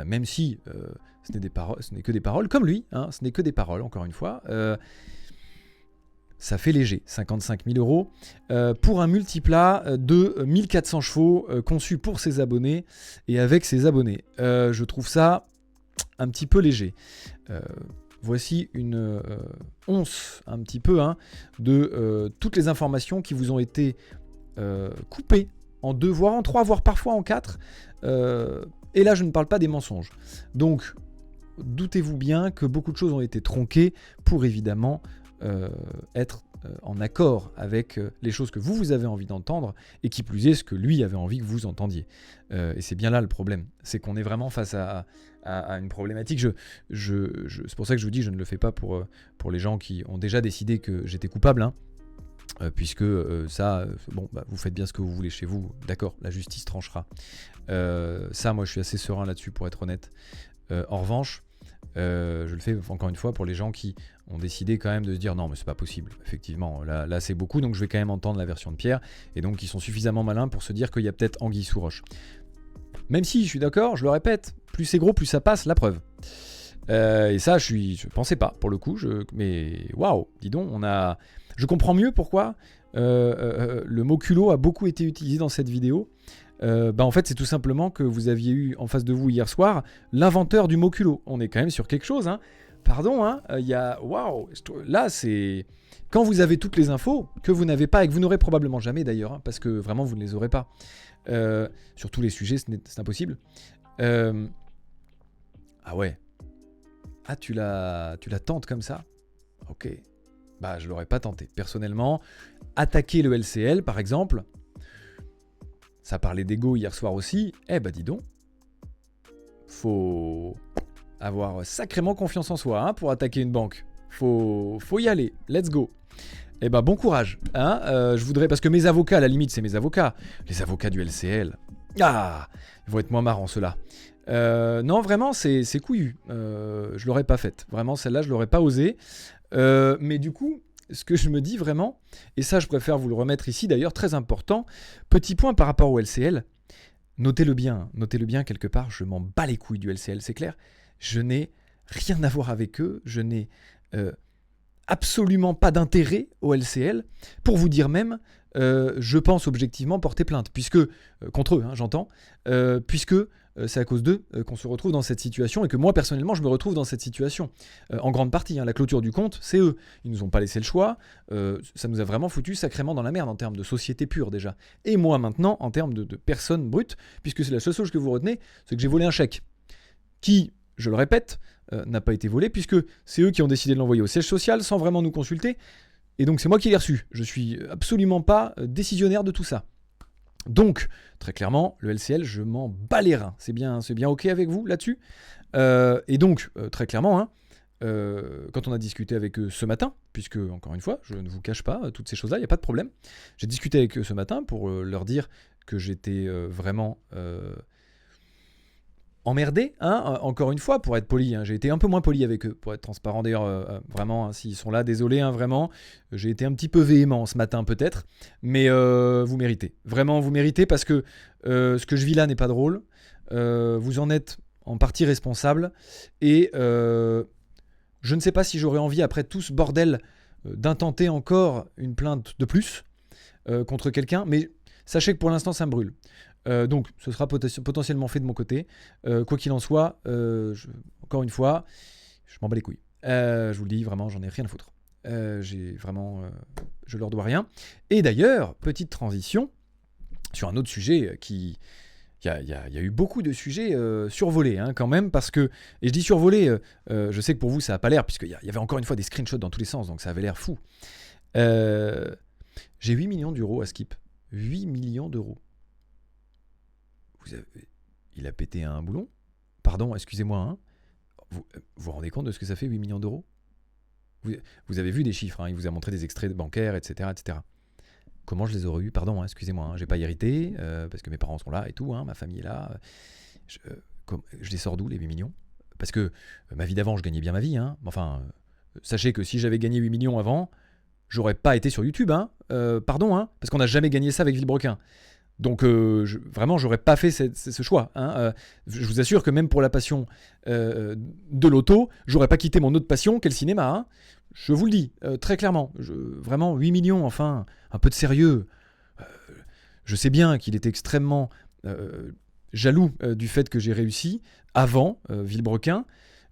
même si... ce n'est que des paroles, comme lui, hein, ce n'est que des paroles, encore une fois. Ça fait léger, 55 000 euros, pour un multiplat de 1400 chevaux conçu pour ses abonnés et avec ses abonnés. Je trouve ça un petit peu léger. Voici une once, un petit peu, hein, de toutes les informations qui vous ont été coupées en 2, voire en 3, voire parfois en 4. Et là, je ne parle pas des mensonges. Donc, doutez-vous bien que beaucoup de choses ont été tronquées pour évidemment être en accord avec les choses que vous avez envie d'entendre et qui plus est ce que lui avait envie que vous entendiez. Et c'est bien là le problème, c'est qu'on est vraiment face à une problématique. C'est pour ça que je vous dis, je ne le fais pas pour les gens qui ont déjà décidé que j'étais coupable, hein. Puisque vous faites bien ce que vous voulez chez vous, d'accord, la justice tranchera. Ça, moi je suis assez serein là-dessus pour être honnête. En revanche, je le fais encore une fois pour les gens qui ont décidé quand même de se dire non mais c'est pas possible, effectivement, là c'est beaucoup, donc je vais quand même entendre la version de Pierre, et donc ils sont suffisamment malins pour se dire qu'il y a peut-être anguille sous roche. Même si, je suis d'accord, je le répète, plus c'est gros, plus ça passe, la preuve. Et ça, je pensais pas, pour le coup, mais waouh, dis donc, je comprends mieux pourquoi le mot culot a beaucoup été utilisé dans cette vidéo. En fait, c'est tout simplement que vous aviez eu en face de vous hier soir l'inventeur du mot culot. On est quand même sur quelque chose, hein. Pardon, hein. Waouh. Là, c'est quand vous avez toutes les infos que vous n'avez pas et que vous n'aurez probablement jamais d'ailleurs, hein, parce que vraiment vous ne les aurez pas. Sur tous les sujets, c'est impossible. Ah ouais. Ah, tu la tentes comme ça ? Ok. Bah, je l'aurais pas tenté. Personnellement, attaquer le LCL, par exemple, ça parlait d'ego hier soir aussi. Eh bah, dis donc, faut avoir sacrément confiance en soi, hein, pour attaquer une banque. Faut y aller. Let's go. Eh bah, bon courage. Hein, je voudrais, parce que mes avocats, à la limite, c'est mes avocats. Les avocats du LCL. Ah, ils vont être moins marrants, ceux-là. Non, vraiment, c'est couillu. Je l'aurais pas faite. Vraiment, celle-là, je l'aurais pas osé. Mais du coup, ce que je me dis vraiment, et ça je préfère vous le remettre ici d'ailleurs, très important, petit point par rapport au LCL, notez-le bien quelque part, je m'en bats les couilles du LCL, c'est clair, je n'ai rien à voir avec eux, je n'ai absolument pas d'intérêt au LCL, pour vous dire même, je pense objectivement porter plainte, puisque, contre eux, hein, j'entends, puisque c'est à cause d'eux qu'on se retrouve dans cette situation, et que moi personnellement je me retrouve dans cette situation, en grande partie, hein, la clôture du compte, c'est eux, ils nous ont pas laissé le choix, ça nous a vraiment foutu sacrément dans la merde en termes de société pure déjà, et moi maintenant en termes de personne brute, puisque c'est la seule chose que vous retenez, c'est que j'ai volé un chèque, qui, je le répète, n'a pas été volé, puisque c'est eux qui ont décidé de l'envoyer au siège social sans vraiment nous consulter, et donc c'est moi qui l'ai reçu. Je suis absolument pas décisionnaire de tout ça. Donc, très clairement, le LCL, je m'en bats les reins. C'est bien OK avec vous là-dessus. Et donc, très clairement, hein, quand on a discuté avec eux ce matin, puisque, encore une fois, je ne vous cache pas toutes ces choses-là, il n'y a pas de problème. J'ai discuté avec eux ce matin pour leur dire que j'étais vraiment emmerdé, hein, encore une fois, pour être poli, hein, j'ai été un peu moins poli avec eux, pour être transparent d'ailleurs, vraiment, hein, s'ils sont là, désolé, hein, vraiment, j'ai été un petit peu véhément ce matin peut-être, mais vous méritez, vraiment vous méritez, parce que ce que je vis là n'est pas drôle, vous en êtes en partie responsable, et je ne sais pas si j'aurais envie, après tout ce bordel, d'intenter encore une plainte de plus contre quelqu'un, mais sachez que pour l'instant ça me brûle. Donc, ce sera potentiellement fait de mon côté. Quoi qu'il en soit, encore une fois, je m'en bats les couilles. Je vous le dis, vraiment, j'en ai rien à foutre. J'ai vraiment, je leur dois rien. Et d'ailleurs, petite transition sur un autre sujet qui... Il y a eu beaucoup de sujets survolés, hein, quand même, parce que... Et je dis survolés, je sais que pour vous, ça n'a pas l'air, puisqu'il y avait encore une fois des screenshots dans tous les sens, donc ça avait l'air fou. J'ai 8 millions d'euros à Skip. 8 millions d'euros. Il a pété un boulon? Pardon, excusez-moi. Hein. Vous rendez compte de ce que ça fait, 8 millions d'euros? Vous avez vu des chiffres, hein, il vous a montré des extraits bancaires, etc. etc. Comment je les aurais eus? Pardon, hein, excusez-moi, hein, j'ai pas hérité, parce que mes parents sont là et tout, hein, ma famille est là. Je les sors d'où, les 8 millions? Parce que ma vie d'avant, je gagnais bien ma vie. Hein. Enfin, sachez que si j'avais gagné 8 millions avant, j'aurais pas été sur YouTube. Hein. Pardon, hein, parce qu'on n'a jamais gagné ça avec Villebrequin. Donc vraiment, j'aurais pas fait ce choix. Hein. Je vous assure que même pour la passion de l'auto, j'aurais pas quitté mon autre passion qu'est le cinéma. Hein. Je vous le dis très clairement. Vraiment, 8 millions, enfin, un peu de sérieux. Je sais bien qu'il était extrêmement jaloux du fait que j'ai réussi avant Villebrequin.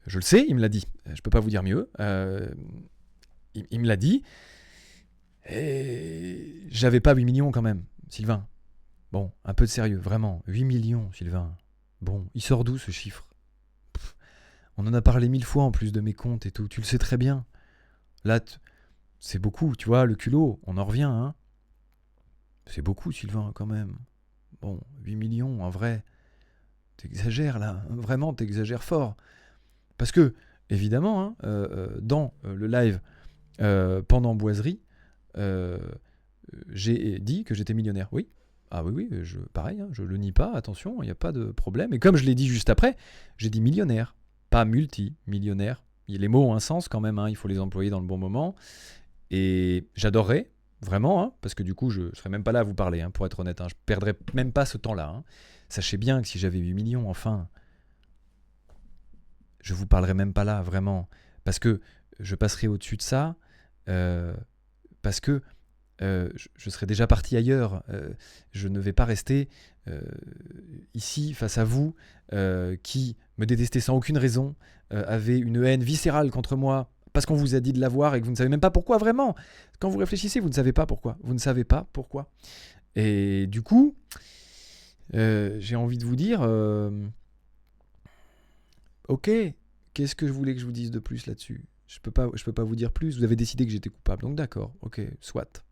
Je le sais, il me l'a dit. Je peux pas vous dire mieux. Il me l'a dit. Et j'avais pas 8 millions quand même, Sylvain. Bon, un peu de sérieux, vraiment. 8 millions, Sylvain. Bon, il sort d'où ce chiffre? On en a parlé 1000 fois en plus de mes comptes et tout. Tu le sais très bien. Là, c'est beaucoup, tu vois, le culot. On en revient, hein. C'est beaucoup, Sylvain, quand même. Bon, 8 millions, en vrai. T'exagères, là. Vraiment, t'exagères fort. Parce que, évidemment, hein, dans le live pendant Boiserie, j'ai dit que j'étais millionnaire. Oui. Ah oui, pareil, hein, je le nie pas, attention, il n'y a pas de problème. Et comme je l'ai dit juste après, j'ai dit millionnaire, pas multi-millionnaire. Les mots ont un sens quand même, hein, il faut les employer dans le bon moment. Et j'adorerais, vraiment, hein, parce que du coup, je ne serais même pas là à vous parler, hein, pour être honnête. Hein, je ne perdrais même pas ce temps-là. Hein. Sachez bien que si j'avais 8 millions, enfin, je ne vous parlerais même pas là, vraiment. Parce que je passerai au-dessus de ça, parce que je serais déjà parti ailleurs. Je ne vais pas rester ici face à vous qui me détestez sans aucune raison, avez une haine viscérale contre moi parce qu'on vous a dit de l'avoir et que vous ne savez même pas pourquoi vraiment. Quand vous réfléchissez, vous ne savez pas pourquoi. Vous ne savez pas pourquoi. Et du coup, j'ai envie de vous dire, ok, qu'est-ce que je voulais que je vous dise de plus là-dessus? Je peux pas vous dire plus. Vous avez décidé que j'étais coupable, donc d'accord, ok, soit.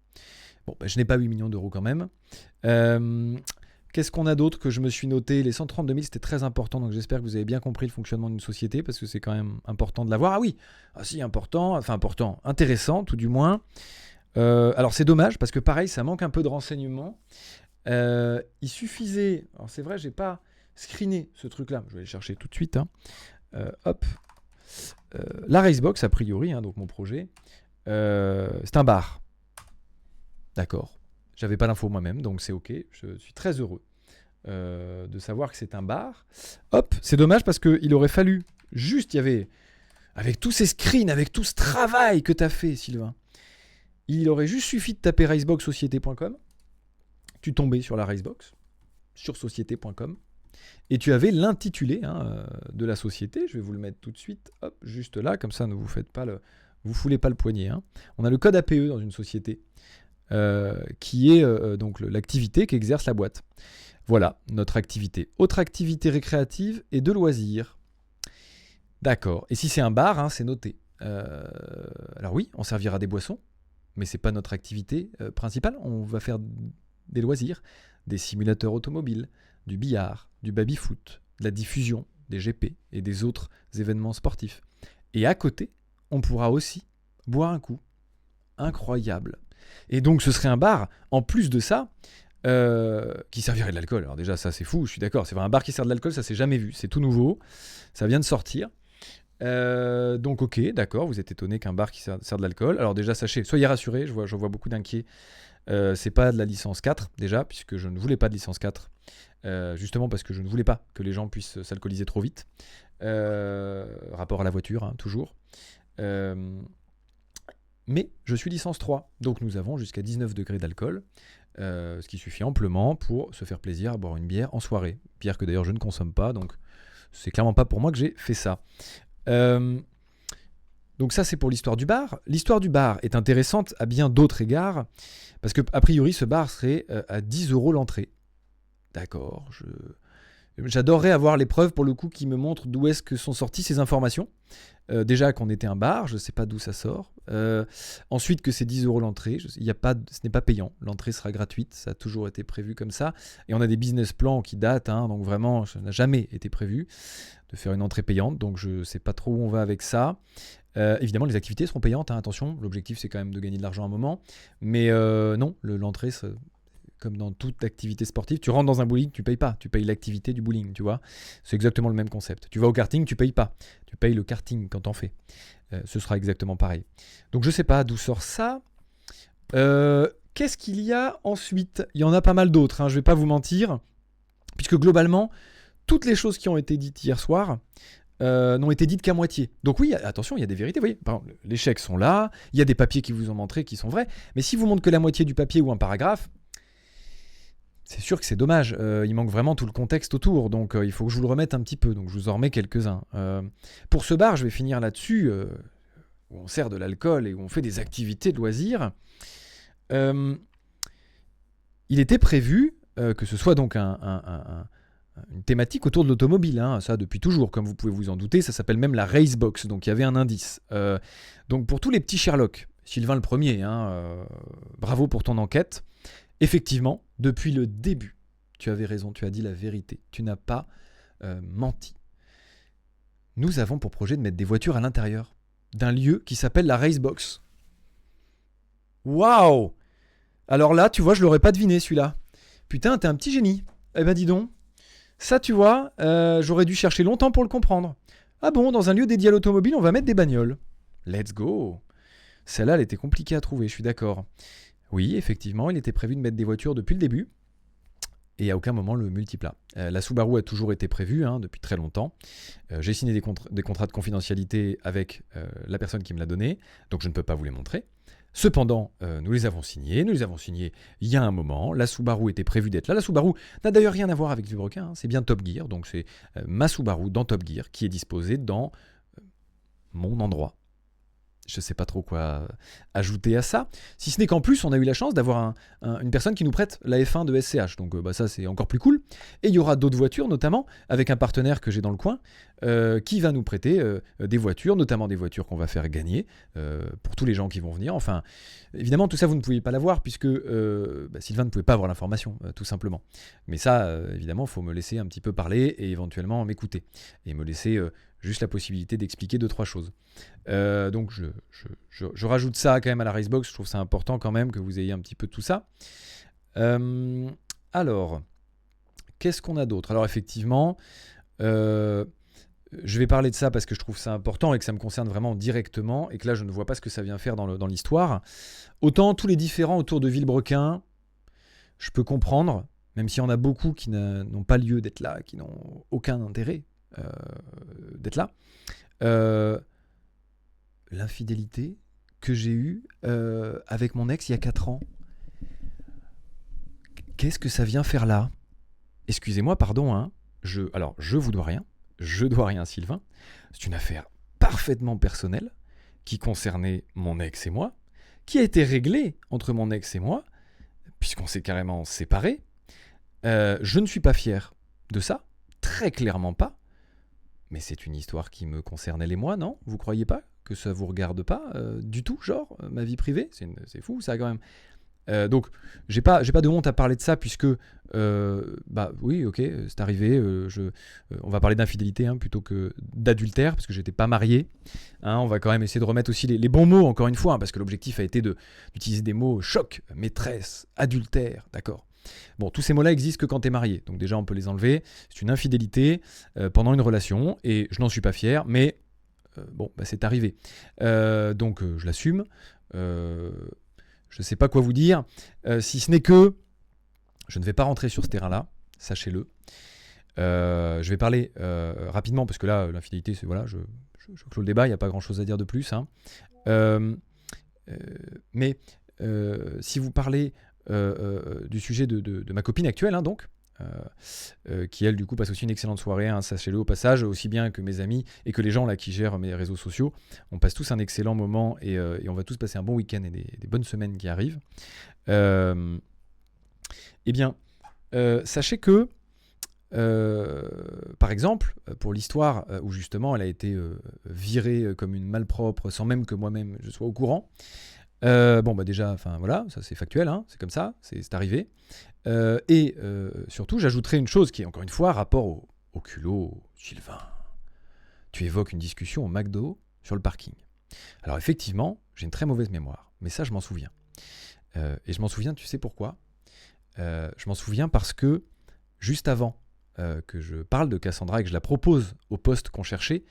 Bon, je n'ai pas 8 millions d'euros quand même. Qu'est-ce qu'on a d'autre que je me suis noté? Les 132 000, c'était très important, donc j'espère que vous avez bien compris le fonctionnement d'une société, parce que c'est quand même important de l'avoir. Ah oui, important, intéressant tout du moins. Alors c'est dommage, parce que pareil, ça manque un peu de renseignements. Il suffisait... Alors c'est vrai, j'ai pas screené ce truc-là. Je vais aller chercher tout de suite. Hein. Hop. La Racebox, a priori, donc mon projet, c'est un bar. D'accord. J'avais pas l'info moi-même, donc c'est ok. Je suis très heureux de savoir que c'est un bar. Hop, c'est dommage parce qu'il aurait fallu juste, il y avait, avec tous ces screens, avec tout ce travail que tu as fait, Sylvain, il aurait juste suffi de taper raceboxsociété.com. Tu tombais sur la Racebox, sur société.com, et tu avais l'intitulé de la société. Je vais vous le mettre tout de suite, hop, juste là, comme ça, ne vous faites pas vous foulez pas le poignet. On a le code APE dans une société, qui est donc l'activité qu'exerce la boîte. Voilà, notre activité. Autre activité récréative et de loisirs. D'accord. Et si c'est un bar, c'est noté. Alors oui, on servira des boissons, mais c'est pas notre activité principale. On va faire des loisirs, des simulateurs automobiles, du billard, du baby-foot, de la diffusion, des GP et des autres événements sportifs. Et à côté, on pourra aussi boire un coup. Incroyable. Et donc ce serait un bar, en plus de ça, qui servirait de l'alcool. Alors déjà, ça c'est fou, je suis d'accord. C'est vrai, un bar qui sert de l'alcool, ça s'est jamais vu. C'est tout nouveau, ça vient de sortir. Donc ok, d'accord, vous êtes étonné qu'un bar qui sert de l'alcool. Alors déjà, sachez, soyez rassurés, je vois beaucoup d'inquiets. C'est pas de la licence 4 déjà, puisque je ne voulais pas de licence 4. Justement parce que je ne voulais pas que les gens puissent s'alcooliser trop vite. Rapport à la voiture, toujours. Mais je suis licence 3, donc nous avons jusqu'à 19 degrés d'alcool, ce qui suffit amplement pour se faire plaisir à boire une bière en soirée. Bière que d'ailleurs je ne consomme pas, donc c'est clairement pas pour moi que j'ai fait ça. Donc ça c'est pour l'histoire du bar. L'histoire du bar est intéressante à bien d'autres égards, parce que a priori ce bar serait à 10 € l'entrée. D'accord, j'adorerais avoir les preuves pour le coup qui me montrent d'où est-ce que sont sorties ces informations. Déjà qu'on était un bar, je ne sais pas d'où ça sort. Ensuite que c'est 10 € l'entrée, ce n'est pas payant, l'entrée sera gratuite, ça a toujours été prévu comme ça. Et on a des business plans qui datent, donc vraiment ça n'a jamais été prévu de faire une entrée payante, donc je ne sais pas trop où on va avec ça. Évidemment les activités seront payantes, attention, l'objectif c'est quand même de gagner de l'argent à un moment. Mais non, l'entrée, comme dans toute activité sportive, tu rentres dans un bowling, tu payes pas, tu payes l'activité du bowling, tu vois. C'est exactement le même concept. Tu vas au karting, tu payes pas, tu payes le karting quand t'en fais. Ce sera exactement pareil. Donc je sais pas d'où sort ça. Qu'est-ce qu'il y a ensuite ? Il y en a pas mal d'autres, je vais pas vous mentir, puisque globalement, toutes les choses qui ont été dites hier soir n'ont été dites qu'à moitié. Donc oui, attention, il y a des vérités, vous voyez. Par exemple, les chèques sont là, il y a des papiers qui vous ont montré qui sont vrais, mais si vous montrez que la moitié du papier ou un paragraphe, c'est sûr que c'est dommage, il manque vraiment tout le contexte autour, donc il faut que je vous le remette un petit peu, donc je vous en remets quelques-uns. Pour ce bar, je vais finir là-dessus, où on sert de l'alcool et où on fait des activités de loisirs. Il était prévu que ce soit donc une thématique autour de l'automobile, ça depuis toujours, comme vous pouvez vous en douter, ça s'appelle même la Racebox, donc il y avait un indice. Donc pour tous les petits Sherlock, Sylvain le premier, bravo pour ton enquête. Effectivement, depuis le début, tu avais raison, tu as dit la vérité. Tu n'as pas menti. Nous avons pour projet de mettre des voitures à l'intérieur d'un lieu qui s'appelle la Racebox. Waouh! Alors là, tu vois, je l'aurais pas deviné celui-là. Putain, t'es un petit génie. Eh ben dis donc. Ça, tu vois, j'aurais dû chercher longtemps pour le comprendre. Ah bon, dans un lieu dédié à l'automobile, on va mettre des bagnoles. Let's go! Celle-là, elle était compliquée à trouver, je suis d'accord. Oui, effectivement, il était prévu de mettre des voitures depuis le début, et à aucun moment le multiplat. La Subaru a toujours été prévue depuis très longtemps. J'ai signé des contrats de confidentialité avec la personne qui me l'a donné, donc je ne peux pas vous les montrer. Cependant, nous les avons signés il y a un moment. La Subaru était prévue d'être là. La Subaru n'a d'ailleurs rien à voir avec Vilebrequin, c'est bien Top Gear, donc c'est ma Subaru dans Top Gear qui est disposée dans mon endroit. Je ne sais pas trop quoi ajouter à ça. Si ce n'est qu'en plus, on a eu la chance d'avoir une personne qui nous prête la F1 de SCH. Donc ça, c'est encore plus cool. Et il y aura d'autres voitures, notamment avec un partenaire que j'ai dans le coin, qui va nous prêter des voitures, notamment des voitures qu'on va faire gagner pour tous les gens qui vont venir. Enfin, évidemment, tout ça, vous ne pouviez pas l'avoir puisque Sylvain ne pouvait pas avoir l'information, tout simplement. Mais ça, évidemment, il faut me laisser un petit peu parler et éventuellement m'écouter. Et me laisser juste la possibilité d'expliquer 2-3 choses. Donc je rajoute ça quand même à la Racebox, je trouve ça important quand même que vous ayez un petit peu tout ça. Alors, qu'est-ce qu'on a d'autre ? Alors effectivement, Je vais parler de ça parce que je trouve ça important et que ça me concerne vraiment directement et que là je ne vois pas ce que ça vient faire dans l'histoire. Autant tous les différends autour de Villebrequin, je peux comprendre, même s'il y en a beaucoup qui n'ont pas lieu d'être là, qui n'ont aucun intérêt d'être là. L'infidélité que j'ai eue avec mon ex il y a 4 ans. Qu'est-ce que ça vient faire là? Excusez-moi, pardon, hein. Alors, je vous dois rien. Je dois rien, Sylvain. C'est une affaire parfaitement personnelle qui concernait mon ex et moi, qui a été réglée entre mon ex et moi, puisqu'on s'est carrément séparés. Je ne suis pas fier de ça, très clairement pas. Mais c'est une histoire qui me concerne elle et moi, non? Vous croyez pas que ça vous regarde pas du tout, genre, ma vie privée? C'est fou, ça, quand même. Donc, j'ai pas de honte à parler de ça, puisque, oui, ok, c'est arrivé. On va parler d'infidélité plutôt que d'adultère, parce que j'étais pas marié. On va quand même essayer de remettre aussi les bons mots, encore une fois, parce que l'objectif a été d'utiliser des mots choc, maîtresse, adultère, d'accord. Bon, tous ces mots-là existent que quand t'es marié, donc déjà on peut les enlever. C'est une infidélité pendant une relation, et je n'en suis pas fier, mais c'est arrivé. Donc je l'assume. Je ne sais pas quoi vous dire, si ce n'est que je ne vais pas rentrer sur ce terrain-là, sachez-le. Je vais parler rapidement, parce que là, l'infidélité, c'est voilà, je clôt le débat, il n'y a pas grand-chose à dire de plus. Mais si vous parlez du sujet de ma copine actuelle, donc, qui elle du coup passe aussi une excellente soirée, sachez-le au passage, aussi bien que mes amis et que les gens là qui gèrent mes réseaux sociaux, on passe tous un excellent moment et on va tous passer un bon week-end et des bonnes semaines qui arrivent. Eh bien, sachez que par exemple, pour l'histoire où justement elle a été virée comme une malpropre sans même que moi-même je sois au courant, déjà, enfin voilà, ça c'est factuel, c'est comme ça, c'est arrivé. Et surtout, j'ajouterai une chose qui est encore une fois rapport au culot. Sylvain, tu évoques une discussion au McDo sur le parking. Alors effectivement, j'ai une très mauvaise mémoire, mais ça je m'en souviens. Et je m'en souviens, tu sais pourquoi? Je m'en souviens parce que juste avant que je parle de Cassandra et que je la propose au poste qu'on cherchait,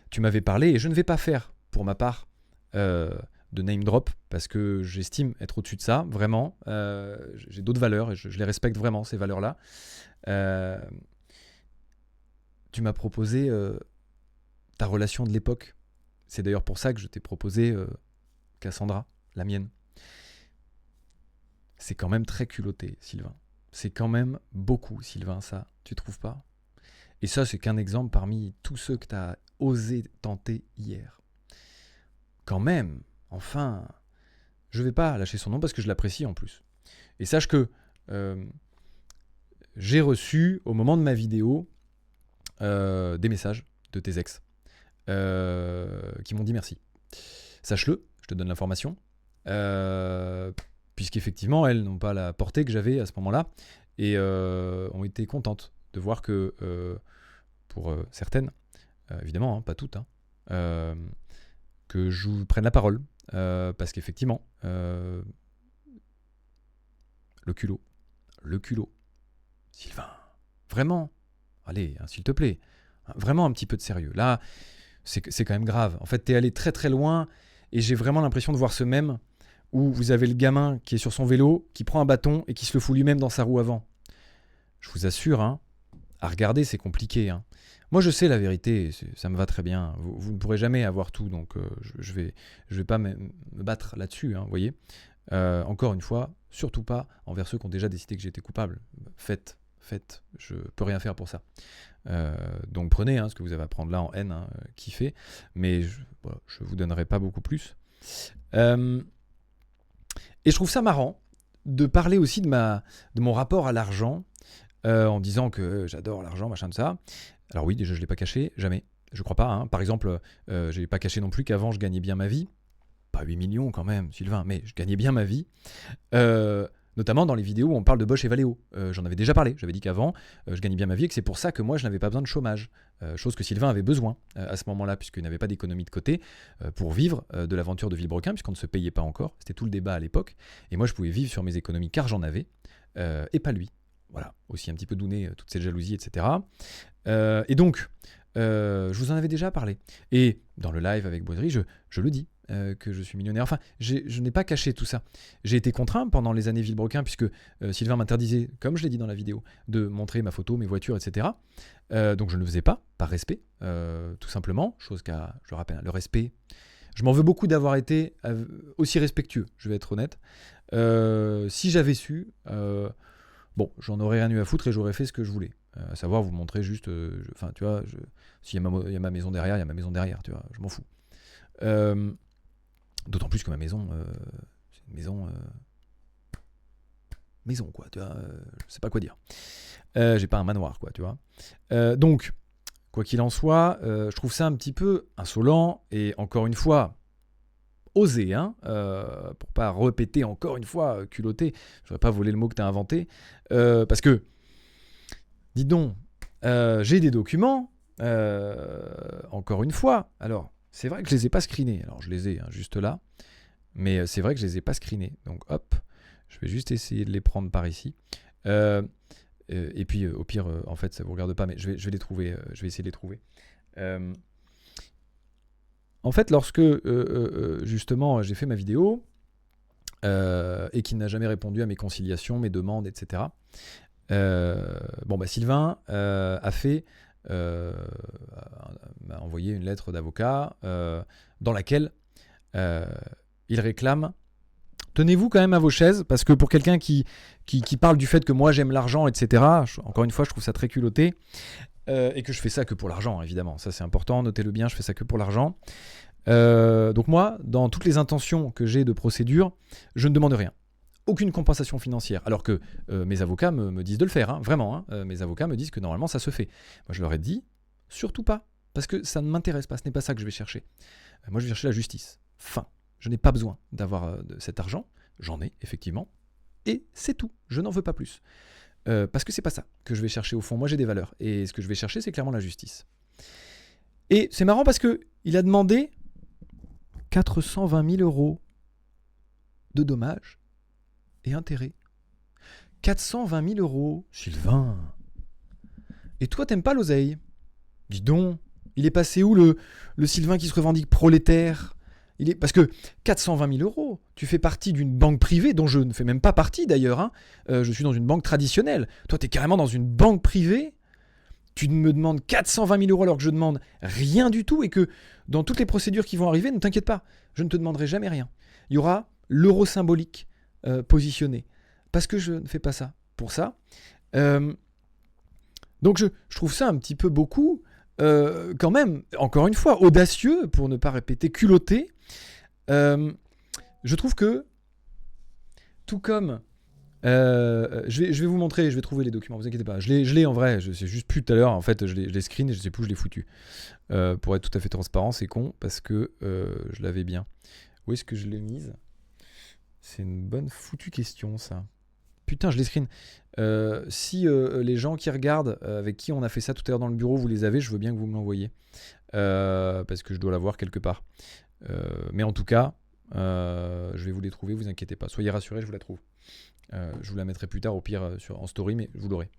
tu m'avais parlé, et je ne vais pas faire pour ma part de name drop, parce que j'estime être au-dessus de ça, vraiment. J'ai d'autres valeurs, et je les respecte vraiment, ces valeurs-là. Tu m'as proposé ta relation de l'époque. C'est d'ailleurs pour ça que je t'ai proposé Cassandra, la mienne. C'est quand même très culotté, Sylvain. C'est quand même beaucoup, Sylvain, ça. Tu trouves pas? Et ça, c'est qu'un exemple parmi tous ceux que tu as osé tenter hier. Quand même, enfin, je vais pas lâcher son nom parce que je l'apprécie en plus. Et sache que j'ai reçu au moment de ma vidéo des messages de tes ex qui m'ont dit merci. Sache-le, je te donne l'information, puisqu'effectivement elles n'ont pas la portée que j'avais à ce moment-là et ont été contentes de voir que pour certaines, évidemment, pas toutes, que je vous prenne la parole. Parce qu'effectivement, le culot, Sylvain, vraiment, allez, s'il te plaît, vraiment un petit peu de sérieux. Là, c'est quand même grave. En fait, t'es allé très très loin et j'ai vraiment l'impression de voir ce mème où vous avez le gamin qui est sur son vélo, qui prend un bâton et qui se le fout lui-même dans sa roue avant. Je vous assure, à regarder, c'est compliqué. Moi, je sais la vérité, ça me va très bien. Vous ne pourrez jamais avoir tout, donc je vais pas me battre là-dessus, vous voyez. Encore une fois, surtout pas envers ceux qui ont déjà décidé que j'étais coupable. Faites, je peux rien faire pour ça. Donc prenez ce que vous avez à prendre là en haine, kiffez, mais je vous donnerai pas beaucoup plus. Et je trouve ça marrant de parler aussi de mon rapport à l'argent, en disant que j'adore l'argent, machin de ça. Alors oui, déjà je l'ai pas caché, jamais. Je crois pas. Par exemple, je n'ai pas caché non plus qu'avant je gagnais bien ma vie. Pas 8 millions quand même, Sylvain, mais je gagnais bien ma vie. Notamment dans les vidéos où on parle de Bosch et Valeo. J'en avais déjà parlé. J'avais dit qu'avant, je gagnais bien ma vie et que c'est pour ça que moi, je n'avais pas besoin de chômage. Chose que Sylvain avait besoin à ce moment-là, puisqu'il n'avait pas d'économie de côté pour vivre de l'aventure de Villebrequin, puisqu'on ne se payait pas encore. C'était tout le débat à l'époque. Et moi, je pouvais vivre sur mes économies car j'en avais, et pas lui. Voilà, aussi un petit peu douné toute cette jalousie, etc. Et donc, Je vous en avais déjà parlé. Et dans le live avec Boiserie, je le dis, que je suis millionnaire. Enfin, je n'ai pas caché tout ça. J'ai été contraint pendant les années Villebrequin, puisque Sylvain m'interdisait, comme je l'ai dit dans la vidéo, de montrer ma photo, mes voitures, etc. Donc je ne le faisais pas, par respect, tout simplement. Chose qu'à, je le rappelle, le respect, je m'en veux beaucoup d'avoir été aussi respectueux, je vais être honnête. Si j'avais su, bon, j'en aurais rien eu à foutre et j'aurais fait ce que je voulais. À savoir vous montrer juste, enfin tu vois, s'il y a ma maison derrière, il y a ma maison derrière, tu vois, je m'en fous. D'autant plus que ma maison, c'est une maison quoi, tu vois, je sais pas quoi dire. J'ai pas un manoir quoi, tu vois. Donc, quoi qu'il en soit, je trouve ça un petit peu insolent et encore une fois, osé, hein, pour pas répéter encore une fois, culotté, je voudrais pas voler le mot que tu as inventé, parce que, dis donc, j'ai des documents, encore une fois, alors, c'est vrai que je les ai pas screenés, alors je les ai juste là, mais c'est vrai que je les ai pas screenés, donc hop, je vais juste essayer de les prendre par ici, et puis au pire, en fait, ça vous regarde pas, mais je vais les trouver, je vais essayer de les trouver. En fait, lorsque justement j'ai fait ma vidéo et qu'il n'a jamais répondu à mes conciliations, mes demandes, etc. Bon, bah, Sylvain m'a envoyé une lettre d'avocat dans laquelle il réclame. Tenez-vous quand même à vos chaises, parce que pour quelqu'un qui parle du fait que moi j'aime l'argent, etc., encore une fois, je trouve ça très culotté. Et que je fais ça que pour l'argent, évidemment. Ça, c'est important, notez-le bien, je fais ça que pour l'argent. Donc moi, dans toutes les intentions que j'ai de procédure, je ne demande rien. Aucune compensation financière. Alors que mes avocats me disent de le faire, hein, vraiment. Hein. Mes avocats me disent que normalement, ça se fait. Moi, je leur ai dit, surtout pas. Parce que ça ne m'intéresse pas, ce n'est pas ça que je vais chercher. Moi, je vais chercher la justice. Fin. Je n'ai pas besoin d'avoir de cet argent. J'en ai, effectivement. Et c'est tout. Je n'en veux pas plus. Parce que c'est pas ça que je vais chercher au fond. Moi j'ai des valeurs et ce que je vais chercher c'est clairement la justice. Et c'est marrant parce que il a demandé 420 000 € de dommages et intérêts. 420 000 €, Sylvain. Et toi t'aimes pas l'oseille? Dis donc, il est passé où le Sylvain qui se revendique prolétaire? Parce que 420 000 €, tu fais partie d'une banque privée, dont je ne fais même pas partie d'ailleurs, hein. Je suis dans une banque traditionnelle. Toi, tu es carrément dans une banque privée. Tu me demandes 420 000 € alors que je ne demande rien du tout et que dans toutes les procédures qui vont arriver, ne t'inquiète pas, je ne te demanderai jamais rien. Il y aura l'euro symbolique positionné. Parce que je ne fais pas ça pour ça. Donc je trouve ça un petit peu beaucoup, quand même, encore une fois, audacieux, pour ne pas répéter culotté. Je trouve que, tout comme, je vais vous montrer, je vais trouver les documents, vous inquiétez pas, je l'ai en vrai, je sais juste plus tout à l'heure, en fait, je l'ai screen et je sais plus où je l'ai foutu. Pour être tout à fait transparent, c'est con, parce que je l'avais bien. Où est-ce que je l'ai mise? C'est une bonne foutue question, ça. Putain, je l'ai screen. Si les gens qui regardent, avec qui on a fait ça tout à l'heure dans le bureau, vous les avez, je veux bien que vous me l'envoyiez. Parce que je dois l'avoir quelque part. Mais en tout cas, je vais vous les trouver, vous inquiétez pas. Soyez rassurés, je vous la trouve. Je vous la mettrai plus tard, au pire, en story, mais vous l'aurez.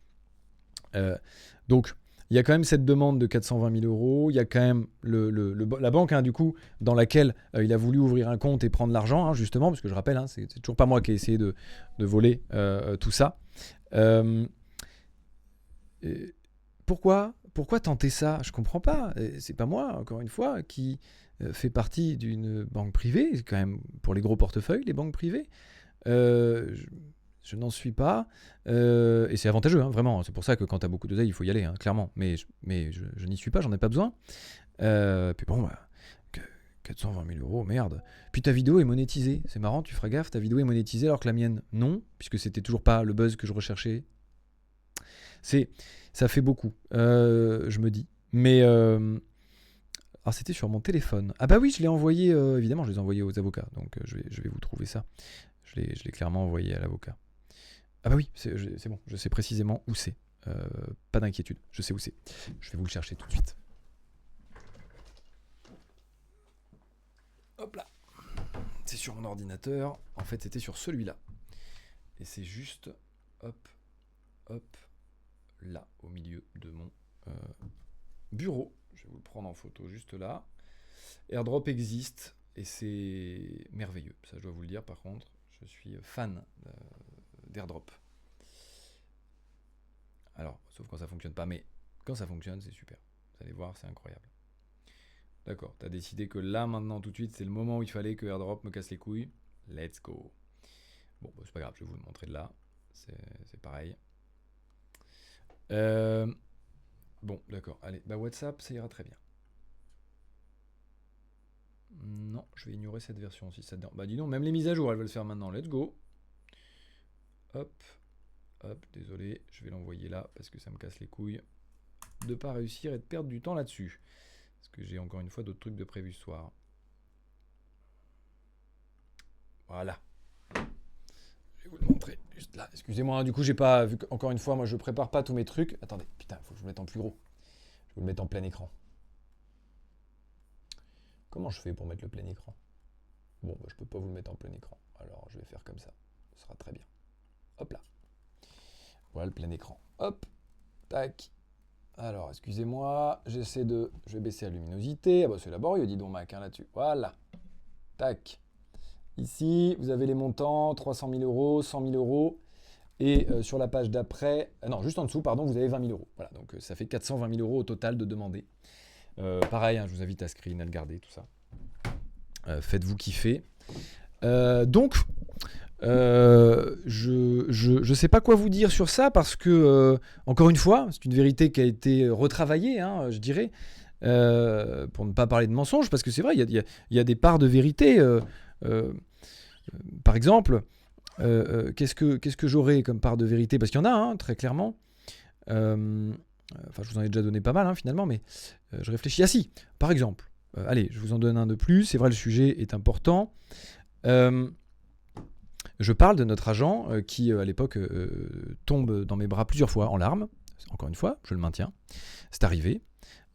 Donc, il y a quand même cette demande de 420 000 €. Il y a quand même la banque, hein, du coup, dans laquelle il a voulu ouvrir un compte et prendre l'argent, hein, justement, parce que je rappelle, hein, c'est toujours pas moi qui ai essayé de voler tout ça. Pourquoi tenter ça? Je comprends pas. C'est pas moi, encore une fois, qui fait partie d'une banque privée. C'est quand même pour les gros portefeuilles, les banques privées. Je n'en suis pas. Et c'est avantageux, hein, vraiment. C'est pour ça que quand tu as beaucoup d'oseille, il faut y aller, hein, clairement. Mais je n'y suis pas, j'en ai pas besoin. Puis bon, bah, 420 000 €, merde. Puis ta vidéo est monétisée. C'est marrant, tu feras gaffe, ta vidéo est monétisée alors que la mienne, non, puisque c'était toujours pas le buzz que je recherchais. Ça fait beaucoup, je me dis. Mais alors c'était sur mon téléphone. Ah bah oui, je l'ai envoyé, évidemment, je les ai envoyés aux avocats. Donc je vais vous trouver ça. Je l'ai clairement envoyé à l'avocat. Ah bah oui, c'est bon, je sais précisément où c'est. Pas d'inquiétude, je sais où c'est. Je vais vous le chercher tout de suite. Hop là. C'est sur mon ordinateur. En fait, c'était sur celui-là. Et c'est juste, hop, là, au milieu de bureau. Je vais vous le prendre en photo juste là. AirDrop existe et c'est merveilleux. Ça, je dois vous le dire, par contre. Je suis fan d'AirDrop. Alors, sauf quand ça fonctionne pas, mais quand ça fonctionne, c'est super. Vous allez voir, c'est incroyable. D'accord, tu as décidé que là, maintenant, tout de suite, c'est le moment où il fallait que AirDrop me casse les couilles. Let's go. Bon, bah, c'est pas grave, je vais vous le montrer de là. C'est pareil. Bon, d'accord. Allez, bah WhatsApp, ça ira très bien. Non, je vais ignorer cette version si ça te dérange. Bah dis donc, même les mises à jour, elles veulent se faire maintenant. Let's go. Hop. Hop, désolé, je vais l'envoyer là parce que ça me casse les couilles de pas réussir et de perdre du temps là-dessus. Parce que j'ai encore une fois d'autres trucs de prévu ce soir. Voilà. Je vais vous le montrer juste là. Excusez-moi, du coup, j'ai pas vu encore une fois, moi je prépare pas tous mes trucs. Attendez, putain, faut que je vous le mette en plus gros. Je vais vous le mettre en plein écran. Comment je fais pour mettre le plein écran? Bon, bah, je peux pas vous le mettre en plein écran. Alors, je vais faire comme ça. Ce sera très bien. Hop là. Voilà le plein écran. Hop. Tac. Alors, excusez-moi. Je vais baisser la luminosité. Ah bah, c'est laborieux, dis donc, Mac, hein, là-dessus. Voilà. Tac. Ici, vous avez les montants, 300 000 euros, 100 000 euros. Et sur la page d'après, non, juste en dessous, pardon, vous avez 20 000 euros. Voilà, donc ça fait 420 000 euros au total de demandés. Pareil, hein, je vous invite à screen, à le garder, tout ça. Faites-vous kiffer. Donc, je sais pas quoi vous dire sur ça parce que, encore une fois, c'est une vérité qui a été retravaillée, hein, je dirais, pour ne pas parler de mensonge, parce que c'est vrai, il y a des parts de vérité. Par exemple, qu'est-ce que j'aurais comme part de vérité? Parce qu'il y en a, hein, très clairement. Enfin, je vous en ai déjà donné pas mal, hein, finalement, mais je réfléchis. Ah si, par exemple, allez, je vous en donne un de plus. C'est vrai, le sujet est important. Je parle de notre agent qui, à l'époque, tombe dans mes bras plusieurs fois en larmes. Encore une fois, je le maintiens. C'est arrivé.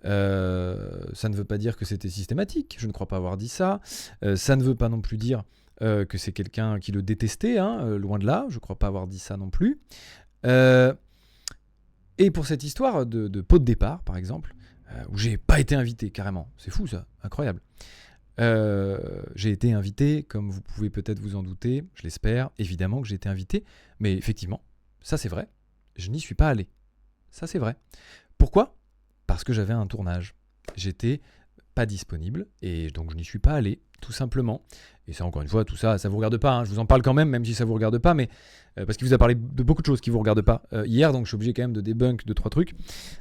Ça ne veut pas dire que c'était systématique. Je ne crois pas avoir dit ça. Ça ne veut pas non plus dire que c'est quelqu'un qui le détestait. Hein, loin de là. Je ne crois pas avoir dit ça non plus. Et pour cette histoire de pot de départ, par exemple, où j'ai pas été invité, carrément. C'est fou, ça. Incroyable. J'ai été invité, comme vous pouvez peut-être vous en douter, je l'espère, évidemment que j'ai été invité, mais effectivement, ça c'est vrai, je n'y suis pas allé. Ça c'est vrai. Pourquoi? Parce que j'avais un tournage. J'étais pas disponible, et donc je n'y suis pas allé, tout simplement. Et ça, encore une fois, tout ça, ça vous regarde pas, hein. Je vous en parle quand même si ça vous regarde pas, mais parce qu'il vous a parlé de beaucoup de choses qui vous regardent pas hier, donc je suis obligé quand même de débunk 2-3 trucs,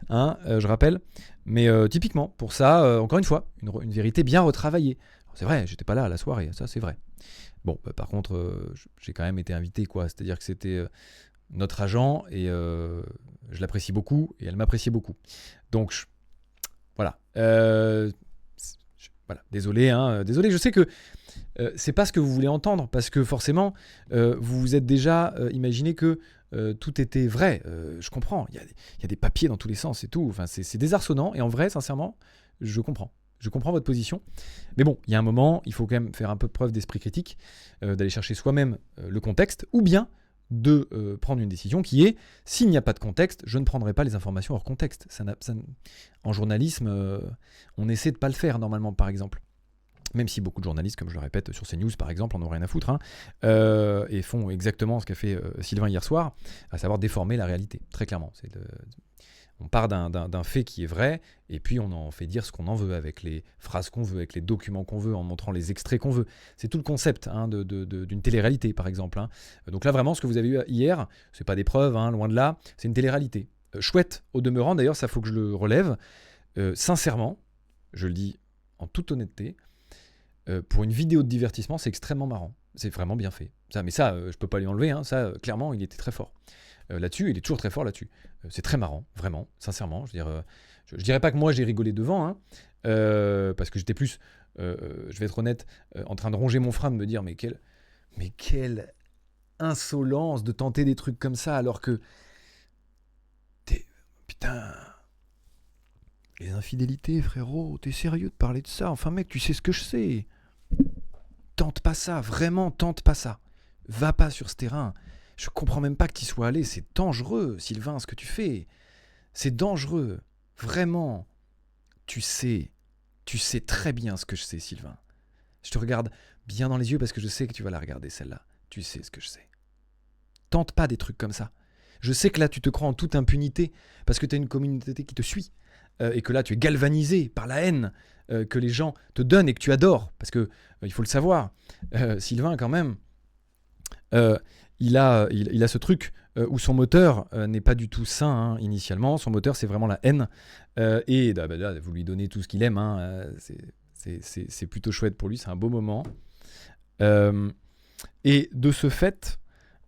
hein, je rappelle. Mais typiquement, pour ça, encore une fois, une vérité bien retravaillée. Alors, c'est vrai, j'étais pas là à la soirée, ça c'est vrai. Bon, par contre, j'ai quand même été invité, quoi. C'est-à-dire que c'était notre agent, et je l'apprécie beaucoup, et elle m'appréciait beaucoup. Donc, voilà. Voilà, désolé, hein, désolé, je sais que c'est pas ce que vous voulez entendre, parce que forcément, vous vous êtes déjà imaginé que tout était vrai. Je comprends, il y a des papiers dans tous les sens et tout, enfin, c'est désarçonnant, et en vrai, sincèrement, je comprends. Je comprends votre position, mais bon, il y a un moment, il faut quand même faire un peu preuve d'esprit critique, d'aller chercher soi-même le contexte, ou bien de prendre une décision qui est, s'il n'y a pas de contexte, je ne prendrai pas les informations hors contexte. En journalisme, on essaie de ne pas le faire normalement, par exemple. Même si beaucoup de journalistes, comme je le répète, sur CNews par exemple, en ont rien à foutre, hein, et font exactement ce qu'a fait Sylvain hier soir, à savoir déformer la réalité, très clairement. On part d'un fait qui est vrai, et puis on en fait dire ce qu'on en veut, avec les phrases qu'on veut, avec les documents qu'on veut, en montrant les extraits qu'on veut. C'est tout le concept, hein, d'une télé-réalité, par exemple, hein. Donc là, vraiment, ce que vous avez eu hier, c'est pas des preuves, hein, loin de là, c'est une télé-réalité. Chouette, au demeurant, d'ailleurs, ça faut que je le relève. Sincèrement, je le dis en toute honnêteté, pour une vidéo de divertissement, c'est extrêmement marrant. C'est vraiment bien fait. Mais ça, je peux pas lui enlever, hein, ça, clairement, il était très fort. Là-dessus, il est toujours très fort là-dessus. C'est très marrant, vraiment, sincèrement. Je veux dire, je dirais pas que moi j'ai rigolé devant, hein, parce que j'étais plus, je vais être honnête, en train de ronger mon frein, de me dire mais quelle insolence de tenter des trucs comme ça alors que putain, les infidélités, frérot, t'es sérieux de parler de ça? Enfin mec, tu sais ce que je sais. Tente pas ça, vraiment, tente pas ça. Va pas sur ce terrain. Je comprends même pas que tu y sois allé, c'est dangereux, Sylvain, ce que tu fais. C'est dangereux, vraiment. tu sais très bien ce que je sais, Sylvain. Je te regarde bien dans les yeux parce que je sais que tu vas la regarder, celle-là. Tu sais ce que je sais. Tente pas des trucs comme ça. Je sais que là, tu te crois en toute impunité parce que tu as une communauté qui te suit et que là, tu es galvanisé par la haine que les gens te donnent et que tu adores. Parce que, il faut le savoir, Sylvain, quand même, il a ce truc où son moteur n'est pas du tout sain initialement. Son moteur, c'est vraiment la haine. Et là, vous lui donnez tout ce qu'il aime. C'est plutôt chouette pour lui. C'est un beau moment. Et de ce fait,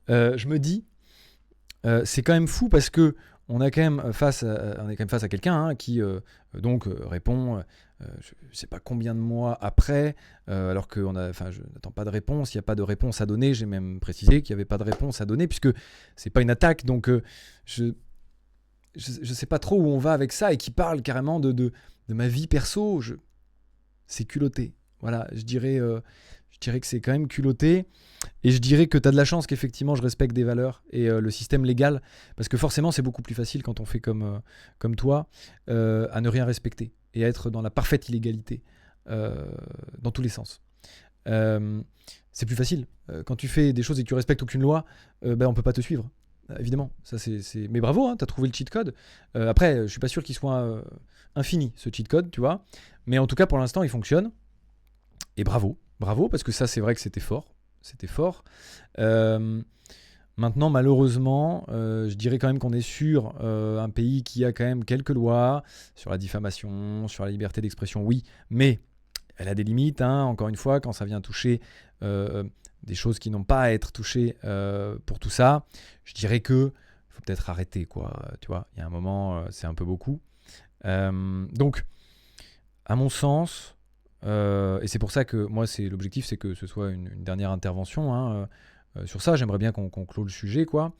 je me dis, c'est quand même fou parce que on est quand même face à quelqu'un qui donc répond, je ne sais pas combien de mois après, alors que je n'attends pas de réponse, il n'y a pas de réponse à donner. J'ai même précisé qu'il n'y avait pas de réponse à donner puisque c'est pas une attaque. Donc je sais pas trop où on va avec ça et qui parle carrément de ma vie perso. C'est culotté. Voilà, je dirais que c'est quand même culotté. Et je dirais que tu as de la chance qu'effectivement je respecte des valeurs et le système légal, parce que forcément c'est beaucoup plus facile quand on fait comme toi, à ne rien respecter et à être dans la parfaite illégalité dans tous les sens. C'est plus facile. Quand tu fais des choses et que tu respectes aucune loi, on peut pas te suivre. Évidemment, ça c'est. Mais bravo, tu as trouvé le cheat code. Après, je suis pas sûr qu'il soit infini ce cheat code, tu vois. Mais en tout cas, pour l'instant, il fonctionne. Et bravo, parce que ça, c'est vrai que c'était fort. Maintenant, malheureusement, je dirais quand même qu'on est sur un pays qui a quand même quelques lois sur la diffamation, sur la liberté d'expression, oui, mais elle a des limites, encore une fois, quand ça vient toucher des choses qui n'ont pas à être touchées pour tout ça, je dirais que faut peut-être arrêter, quoi. Tu vois, il y a un moment, c'est un peu beaucoup. Donc, à mon sens, et c'est pour ça que moi, l'objectif, c'est que ce soit une dernière intervention sur ça. J'aimerais bien qu'on clôt le sujet, quoi,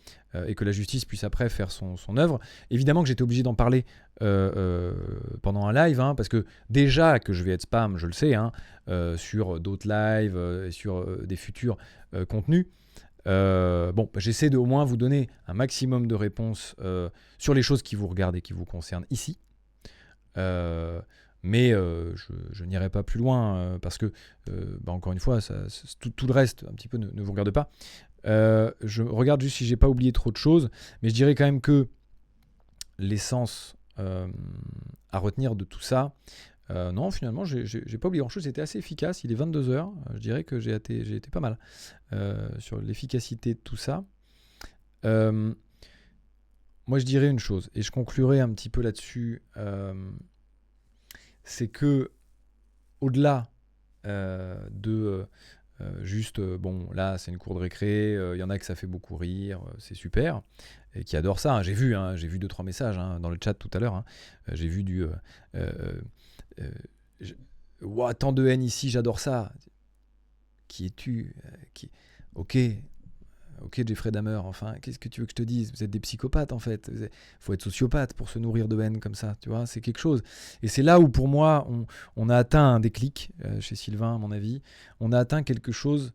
et que la justice puisse après faire son œuvre. Évidemment que j'étais obligé d'en parler pendant un live, parce que déjà que je vais être spam, je le sais, sur d'autres lives et sur des futurs contenus. J'essaie de au moins vous donner un maximum de réponses sur les choses qui vous regardent et qui vous concernent ici. Mais je n'irai pas plus loin parce que, encore une fois, tout le reste, un petit peu, ne vous regarde pas. Je regarde juste si j'ai pas oublié trop de choses, mais je dirais quand même que l'essence à retenir de tout ça, non, finalement, j'ai pas oublié grand-chose, c'était assez efficace, il est 22h, je dirais que j'ai été pas mal sur l'efficacité de tout ça. Moi, je dirais une chose, et je conclurai un petit peu là-dessus, c'est que au-delà de juste, là c'est une cour de récré, il y en a que ça fait beaucoup rire, c'est super, et qui adorent ça. J'ai vu 2-3 messages dans le chat tout à l'heure. J'ai vu du tant de haine ici, j'adore ça. Qui es-tu Ok, Jeffrey Dahmer, enfin, qu'est-ce que tu veux que je te dise? Vous êtes des psychopathes, en fait. Il faut être sociopathe pour se nourrir de haine comme ça, tu vois, c'est quelque chose. Et c'est là où, pour moi, on a atteint un déclic, chez Sylvain, à mon avis. On a atteint quelque chose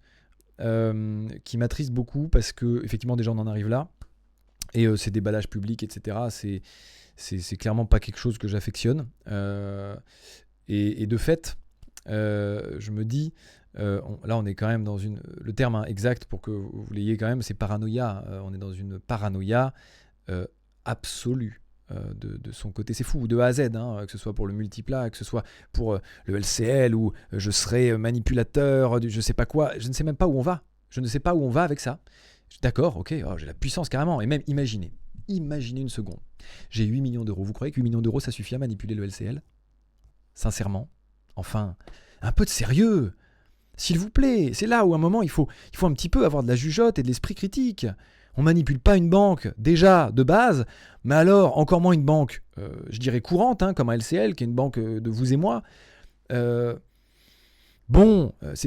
qui m'attriste beaucoup, parce que, effectivement, déjà, on en arrive là. Et ces déballages publics, etc., c'est clairement pas quelque chose que j'affectionne. Et de fait, je me dis... là, on est quand même dans le terme exact pour que vous l'ayez quand même, c'est paranoïa. On est dans une paranoïa absolue de son côté. C'est fou, de A à Z, que ce soit pour le multiplat, que ce soit pour le LCL, ou je serai manipulateur, je sais pas quoi. Je ne sais même pas où on va. Je ne sais pas où on va avec ça. D'accord, ok, j'ai la puissance carrément. Et même, imaginez une seconde. J'ai 8 millions d'euros. Vous croyez que 8 millions d'euros, ça suffit à manipuler le LCL? Sincèrement? Enfin, un peu de sérieux! S'il vous plaît, c'est là où à un moment il faut un petit peu avoir de la jugeote et de l'esprit critique. On manipule pas une banque déjà de base, mais alors encore moins une banque, je dirais courante, comme un LCL, qui est une banque de vous et moi. C'est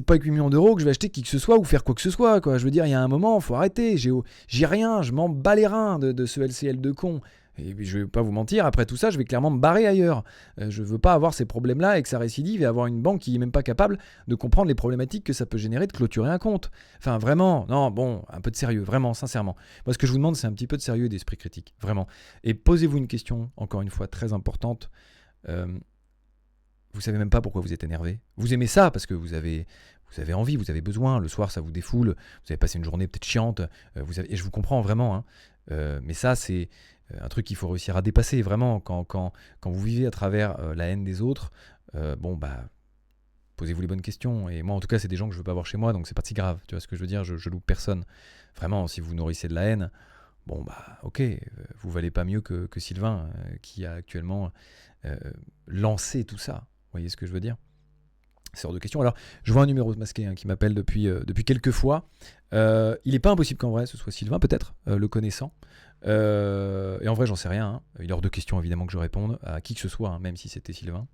pas avec 8 millions d'euros que je vais acheter qui que ce soit ou faire quoi que ce soit, quoi. Je veux dire, il y a un moment, il faut arrêter. J'ai rien, je m'en bats les reins de ce LCL de con. Et je vais pas vous mentir, après tout ça, je vais clairement me barrer ailleurs. Je veux pas avoir ces problèmes-là et que ça récidive et avoir une banque qui est même pas capable de comprendre les problématiques que ça peut générer de clôturer un compte. Enfin, vraiment, non, un peu de sérieux, vraiment, sincèrement. Moi, ce que je vous demande, c'est un petit peu de sérieux et d'esprit critique, vraiment. Et posez-vous une question, encore une fois, très importante. vous savez même pas pourquoi vous êtes énervé. Vous aimez ça parce que vous avez envie, vous avez besoin. Le soir, ça vous défoule. Vous avez passé une journée peut-être chiante. Et je vous comprends vraiment. Hein. Mais ça, c'est un truc qu'il faut réussir à dépasser. Vraiment, quand vous vivez à travers la haine des autres, posez-vous les bonnes questions. Et moi, en tout cas, c'est des gens que je veux pas voir chez moi, donc c'est pas si grave. Tu vois ce que je veux dire ? Je loupe personne. Vraiment, si vous nourrissez de la haine, ok, vous valez pas mieux que Sylvain, qui a actuellement lancé tout ça. Vous voyez ce que je veux dire ? C'est hors de question. Alors, je vois un numéro masqué qui m'appelle depuis quelques fois. Il n'est pas impossible qu'en vrai ce soit Sylvain, peut-être, le connaissant. Et en vrai, j'en sais rien. Hein. Il est hors de question, évidemment, que je réponde à qui que ce soit, hein, même si c'était Sylvain.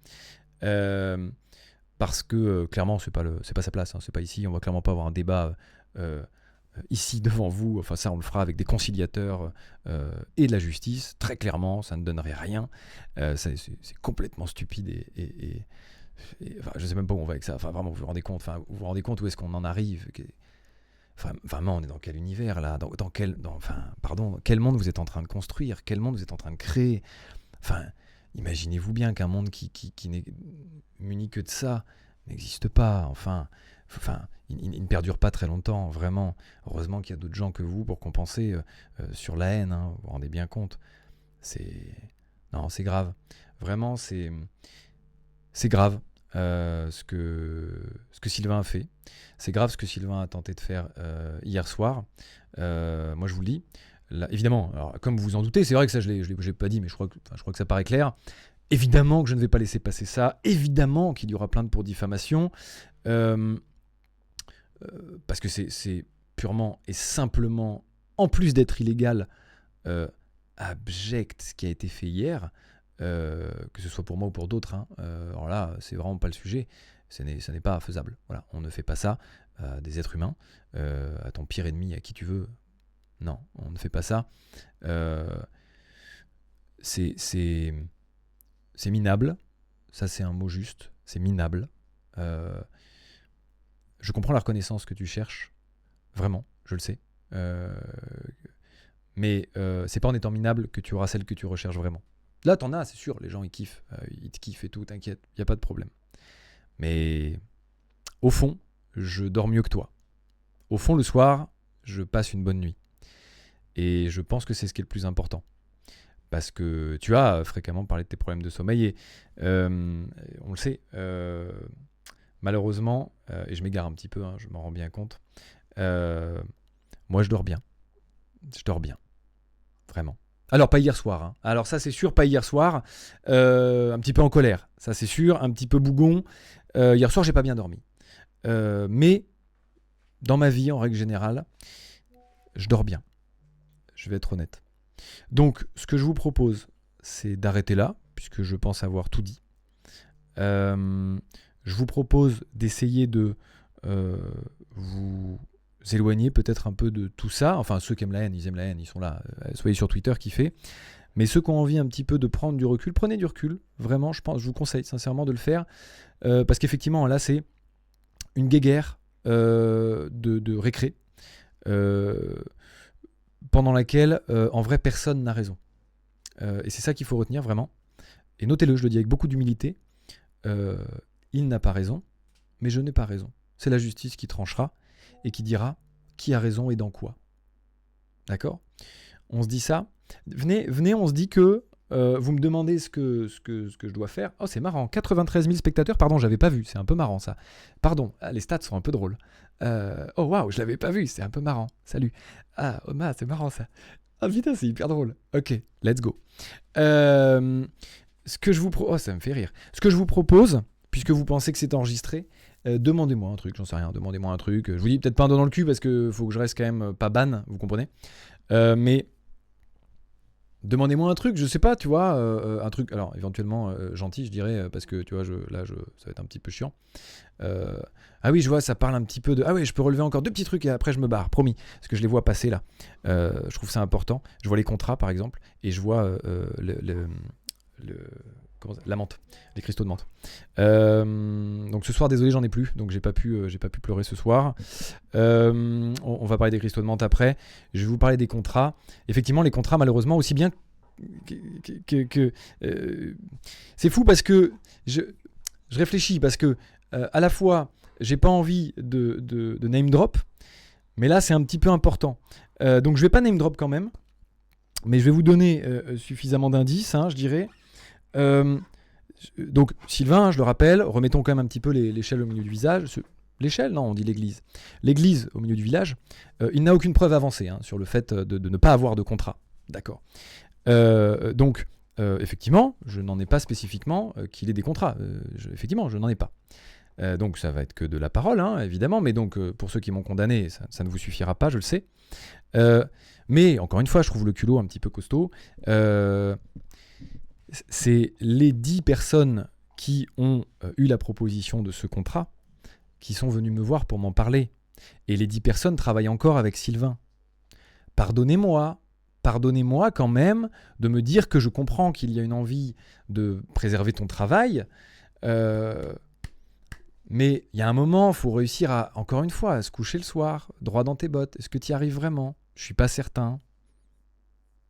Parce que, clairement, c'est pas sa place. Hein, c'est pas ici. On va clairement pas avoir un débat ici devant vous. Enfin, ça, on le fera avec des conciliateurs et de la justice. Très clairement, ça ne donnerait rien. C'est complètement stupide et enfin, je sais même pas où on va avec ça. Enfin, vraiment, vous vous rendez compte où est-ce qu'on en arrive ? Enfin, vraiment, on est dans quel univers là ? Quel monde vous êtes en train de construire ? Quel monde vous êtes en train de créer ? Enfin, imaginez-vous bien qu'un monde qui n'est muni que de ça n'existe pas. Enfin, il ne perdure pas très longtemps, vraiment. Heureusement qu'il y a d'autres gens que vous pour compenser sur la haine. Hein, vous vous rendez bien compte ? Non, c'est grave. Vraiment, c'est grave ce que Sylvain a fait. C'est grave ce que Sylvain a tenté de faire hier soir. Moi, je vous le dis. Là, évidemment, alors, comme vous vous en doutez, c'est vrai que ça, je l'ai pas dit, mais je crois que ça paraît clair. Évidemment que je ne vais pas laisser passer ça. Évidemment qu'il y aura plainte pour diffamation. Parce que c'est purement et simplement, en plus d'être illégal, abject ce qui a été fait hier. Que ce soit pour moi ou pour d'autres, hein. Alors là, c'est vraiment pas le sujet. Ça n'est pas faisable. Voilà, on ne fait pas ça à des êtres humains, à ton pire ennemi, à qui tu veux. Non, on ne fait pas ça. C'est minable. Ça, c'est un mot juste. C'est minable. Je comprends la reconnaissance que tu cherches. Vraiment, je le sais. Mais c'est pas en étant minable que tu auras celle que tu recherches vraiment. Là, t'en as, c'est sûr, les gens, ils kiffent. Ils te kiffent et tout, t'inquiète, il n'y a pas de problème. Mais au fond, je dors mieux que toi. Au fond, le soir, je passe une bonne nuit. Et je pense que c'est ce qui est le plus important. Parce que tu as fréquemment parlé de tes problèmes de sommeil et on le sait, malheureusement, et je m'égare un petit peu, hein, je m'en rends bien compte, moi je dors bien. Je dors bien. Vraiment. Alors, pas hier soir. Hein. Alors, ça, c'est sûr, pas hier soir. Un petit peu en colère. Ça, c'est sûr. Un petit peu bougon. Hier soir, j'ai pas bien dormi. Mais, dans ma vie, en règle générale, je dors bien. Je vais être honnête. Donc, ce que je vous propose, c'est d'arrêter là, puisque je pense avoir tout dit. Je vous propose d'essayer de vous éloigner peut-être un peu de tout ça. Enfin, ceux qui aiment la haine, ils sont là. Soyez sur Twitter, kiffez. Mais ceux qui ont envie un petit peu de prendre du recul, prenez du recul. Vraiment, je vous conseille sincèrement de le faire. Parce qu'effectivement, là, c'est une guéguerre de récré. Pendant laquelle, en vrai, personne n'a raison. Et c'est ça qu'il faut retenir, vraiment. Et notez-le, je le dis avec beaucoup d'humilité. Il n'a pas raison, mais je n'ai pas raison. C'est la justice qui tranchera et qui dira qui a raison et dans quoi. D'accord ? On se dit ça. Venez, on se dit que vous me demandez ce que je dois faire. Oh, c'est marrant. 93 000 spectateurs. Pardon, j'avais pas vu. C'est un peu marrant, ça. Pardon, les stats sont un peu drôles. Oh, waouh, je l'avais pas vu. C'est un peu marrant. Salut. Ah, Oma, c'est marrant, ça. Ah, putain, c'est hyper drôle. Ok, let's go. Ce que je vous oh, ça me fait rire. Ce que je vous propose, puisque vous pensez que c'est enregistré, demandez-moi un truc, j'en sais rien, demandez-moi un truc. Je vous dis peut-être pas un doigt dans le cul parce que faut que je reste quand même pas ban, vous comprenez. Mais demandez-moi un truc, je sais pas, tu vois, un truc, alors éventuellement gentil, je dirais, parce que tu vois, ça va être un petit peu chiant. Ah oui, je vois, ça parle un petit peu de... Ah oui, je peux relever encore 2 petits trucs et après je me barre, promis, parce que je les vois passer là. Je trouve ça important. Je vois les contrats, par exemple, et je vois la menthe, les cristaux de menthe. Donc ce soir, désolé, j'en ai plus, donc j'ai pas pu pleurer ce soir. On va parler des cristaux de menthe après. Je vais vous parler des contrats. Effectivement, les contrats, malheureusement, aussi bien que c'est fou parce que je réfléchis parce que à la fois, j'ai pas envie de name drop, mais là, c'est un petit peu important. Donc, je vais pas name drop quand même, mais je vais vous donner suffisamment d'indices, je dirais. Donc, Sylvain, je le rappelle, remettons quand même un petit peu l'échelle au milieu du visage. L'échelle, non, on dit l'église. L'église au milieu du village, il n'a aucune preuve avancée sur le fait de ne pas avoir de contrat. D'accord. Donc, effectivement, je n'en ai pas spécifiquement qu'il ait des contrats. Effectivement, je n'en ai pas. Donc, ça va être que de la parole, évidemment. Mais donc, pour ceux qui m'ont condamné, ça ne vous suffira pas, je le sais. Mais, encore une fois, je trouve le culot un petit peu costaud. C'est les 10 personnes qui ont eu la proposition de ce contrat qui sont venues me voir pour m'en parler. Et les 10 personnes travaillent encore avec Sylvain. Pardonnez-moi quand même de me dire que je comprends qu'il y a une envie de préserver ton travail, mais il y a un moment, il faut réussir à, encore une fois, à se coucher le soir, droit dans tes bottes. Est-ce que tu y arrives vraiment ? Je suis pas certain.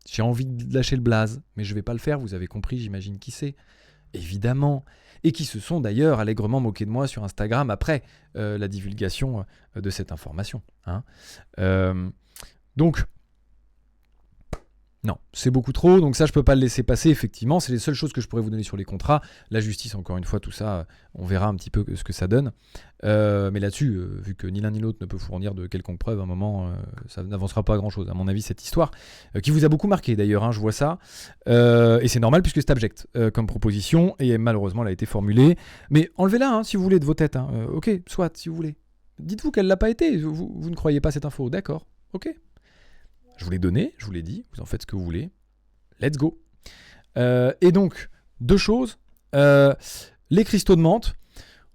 J'ai envie de lâcher le blaze, mais je vais pas le faire, vous avez compris, j'imagine qui c'est. Évidemment. Et qui se sont d'ailleurs allègrement moqués de moi sur Instagram après la divulgation de cette information. Donc, non, c'est beaucoup trop, donc ça je peux pas le laisser passer, effectivement, c'est les seules choses que je pourrais vous donner sur les contrats. La justice, encore une fois, tout ça, on verra un petit peu ce que ça donne. Mais là-dessus, vu que ni l'un ni l'autre ne peut fournir de quelconque preuve, à un moment, ça n'avancera pas à grand-chose. À mon avis, cette histoire, qui vous a beaucoup marqué d'ailleurs, je vois ça, et c'est normal puisque c'est abject comme proposition, et malheureusement elle a été formulée. Mais enlevez-la si vous voulez de vos têtes. Ok, soit, si vous voulez. Dites-vous qu'elle l'a pas été, vous ne croyez pas cette info, d'accord, ok. Je vous l'ai donné, je vous l'ai dit, vous en faites ce que vous voulez. Let's go. Et donc, 2 choses. Les cristaux de menthe.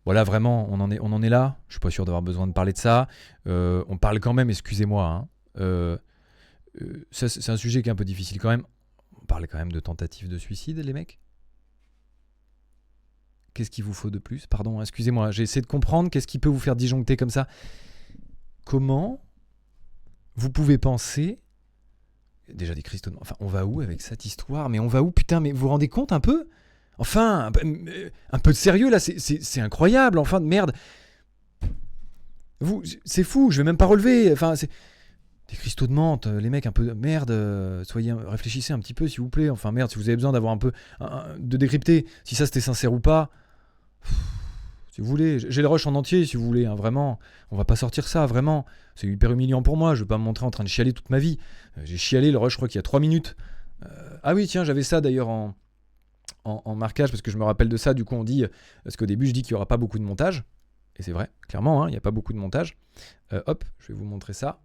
Voilà, vraiment, on en est là. Je suis pas sûr d'avoir besoin de parler de ça. On parle quand même, excusez-moi. Ça, c'est un sujet qui est un peu difficile quand même. On parle quand même de tentative de suicide, les mecs. Qu'est-ce qu'il vous faut de plus ? Pardon, excusez-moi, j'ai essayé de comprendre. Qu'est-ce qui peut vous faire disjoncter comme ça ? Comment vous pouvez penser... Déjà des cristaux de menthe. Enfin, on va où avec cette histoire ? Mais on va où ? Putain, mais vous vous rendez compte un peu ? Enfin, un peu de sérieux là, c'est incroyable, enfin de merde. C'est fou, je vais même pas relever. Enfin, c'est des cristaux de menthe, les mecs, un peu de merde. Réfléchissez un petit peu, s'il vous plaît. Enfin, merde, si vous avez besoin d'avoir un peu de décrypter si ça c'était sincère ou pas. Si vous voulez, j'ai le rush en entier, si vous voulez, vraiment. On va pas sortir ça, vraiment. C'est hyper humiliant pour moi, je vais pas me montrer en train de chialer toute ma vie. J'ai chialé le rush, je crois qu'il y a 3 minutes. Ah oui, tiens, j'avais ça d'ailleurs en marquage, parce que je me rappelle de ça, du coup on dit, parce qu'au début je dis qu'il n'y aura pas beaucoup de montage, et c'est vrai, clairement, il n'y a pas beaucoup de montage. Hop, je vais vous montrer ça,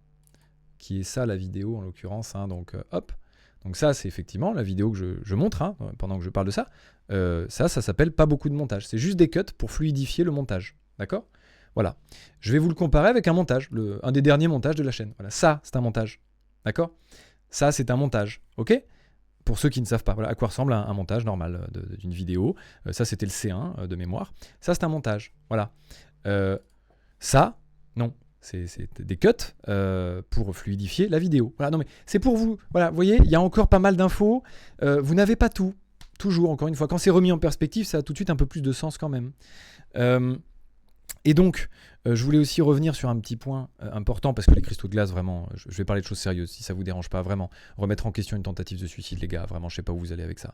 qui est ça la vidéo en l'occurrence, donc hop. Donc ça, c'est effectivement la vidéo que je montre pendant que je parle de ça. Ça s'appelle pas beaucoup de montage. C'est juste des cuts pour fluidifier le montage. D'accord ? Voilà. Je vais vous le comparer avec un montage, un des derniers montages de la chaîne. Voilà, ça, c'est un montage. D'accord ? Ça, c'est un montage. Ok ? Pour ceux qui ne savent pas, voilà à quoi ressemble un montage normal d'une vidéo. Ça, c'était le C1 de mémoire. Ça, c'est un montage. Voilà. Ça, non. C'est des cuts pour fluidifier la vidéo. Voilà, non mais c'est pour vous. Voilà, vous voyez, il y a encore pas mal d'infos. Vous n'avez pas tout. Toujours, encore une fois. Quand c'est remis en perspective, ça a tout de suite un peu plus de sens quand même. Et donc, je voulais aussi revenir sur un petit point important, parce que les cristaux de glace, vraiment, je vais parler de choses sérieuses, si ça vous dérange pas, vraiment. Remettre en question une tentative de suicide, les gars, vraiment, je sais pas où vous allez avec ça.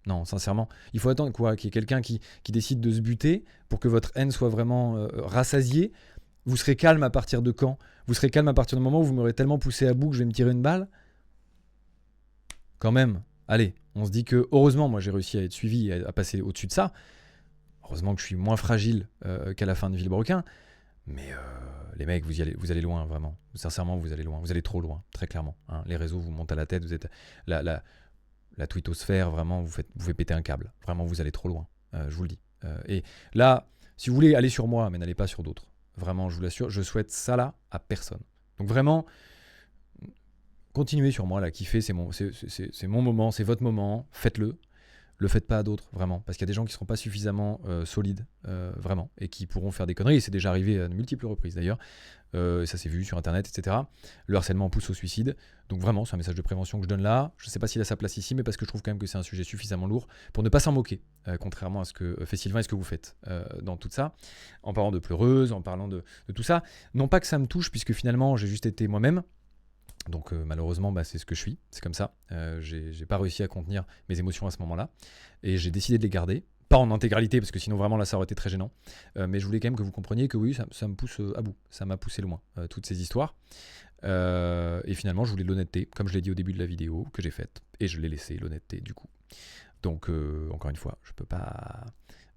Non, sincèrement, il faut attendre quoi, qu'il y ait quelqu'un qui décide de se buter pour que votre haine soit vraiment rassasiée. Vous serez calme à partir de quand ? Vous serez calme à partir du moment où vous m'aurez tellement poussé à bout que je vais me tirer une balle ? Quand même, allez, on se dit que, heureusement, moi j'ai réussi à être suivi, à passer au-dessus de ça. Heureusement que je suis moins fragile qu'à la fin de Villebrequin. Mais les mecs, vous allez loin, vraiment. Sincèrement, vous allez loin. Vous allez trop loin, très clairement. Les réseaux vous montent à la tête. Vous êtes la twittosphère, vraiment, vous faites péter un câble. Vraiment, vous allez trop loin. Je vous le dis. Et là, si vous voulez, allez sur moi, mais n'allez pas sur d'autres. Vraiment, je vous l'assure, je souhaite ça là à personne. Donc vraiment, continuez sur moi, là, kiffez, c'est mon moment, c'est votre moment, faites-le. le faites pas à d'autres, vraiment. Parce qu'il y a des gens qui seront pas suffisamment solides, vraiment, et qui pourront faire des conneries. Et c'est déjà arrivé à de multiples reprises d'ailleurs. Et ça s'est vu sur internet, etc. Le harcèlement pousse au suicide. Donc vraiment, c'est un message de prévention que je donne là. Je sais pas s'il a sa place ici, mais parce que je trouve quand même que c'est un sujet suffisamment lourd pour ne pas s'en moquer, contrairement à ce que fait Sylvain et ce que vous faites dans tout ça, en parlant de pleureuse, en parlant de tout ça. Non pas que ça me touche, puisque finalement, j'ai juste été moi-même. Donc malheureusement, c'est ce que je suis, c'est comme ça. J'ai pas réussi à contenir mes émotions à ce moment-là, et j'ai décidé de les garder. Pas en intégralité, parce que sinon vraiment là ça aurait été très gênant. Mais je voulais quand même que vous compreniez que oui, ça me pousse à bout. Ça m'a poussé loin, toutes ces histoires. Et finalement, je voulais l'honnêteté, comme je l'ai dit au début de la vidéo, que j'ai faite. Et je l'ai laissé, l'honnêteté, du coup. Donc, encore une fois, je peux pas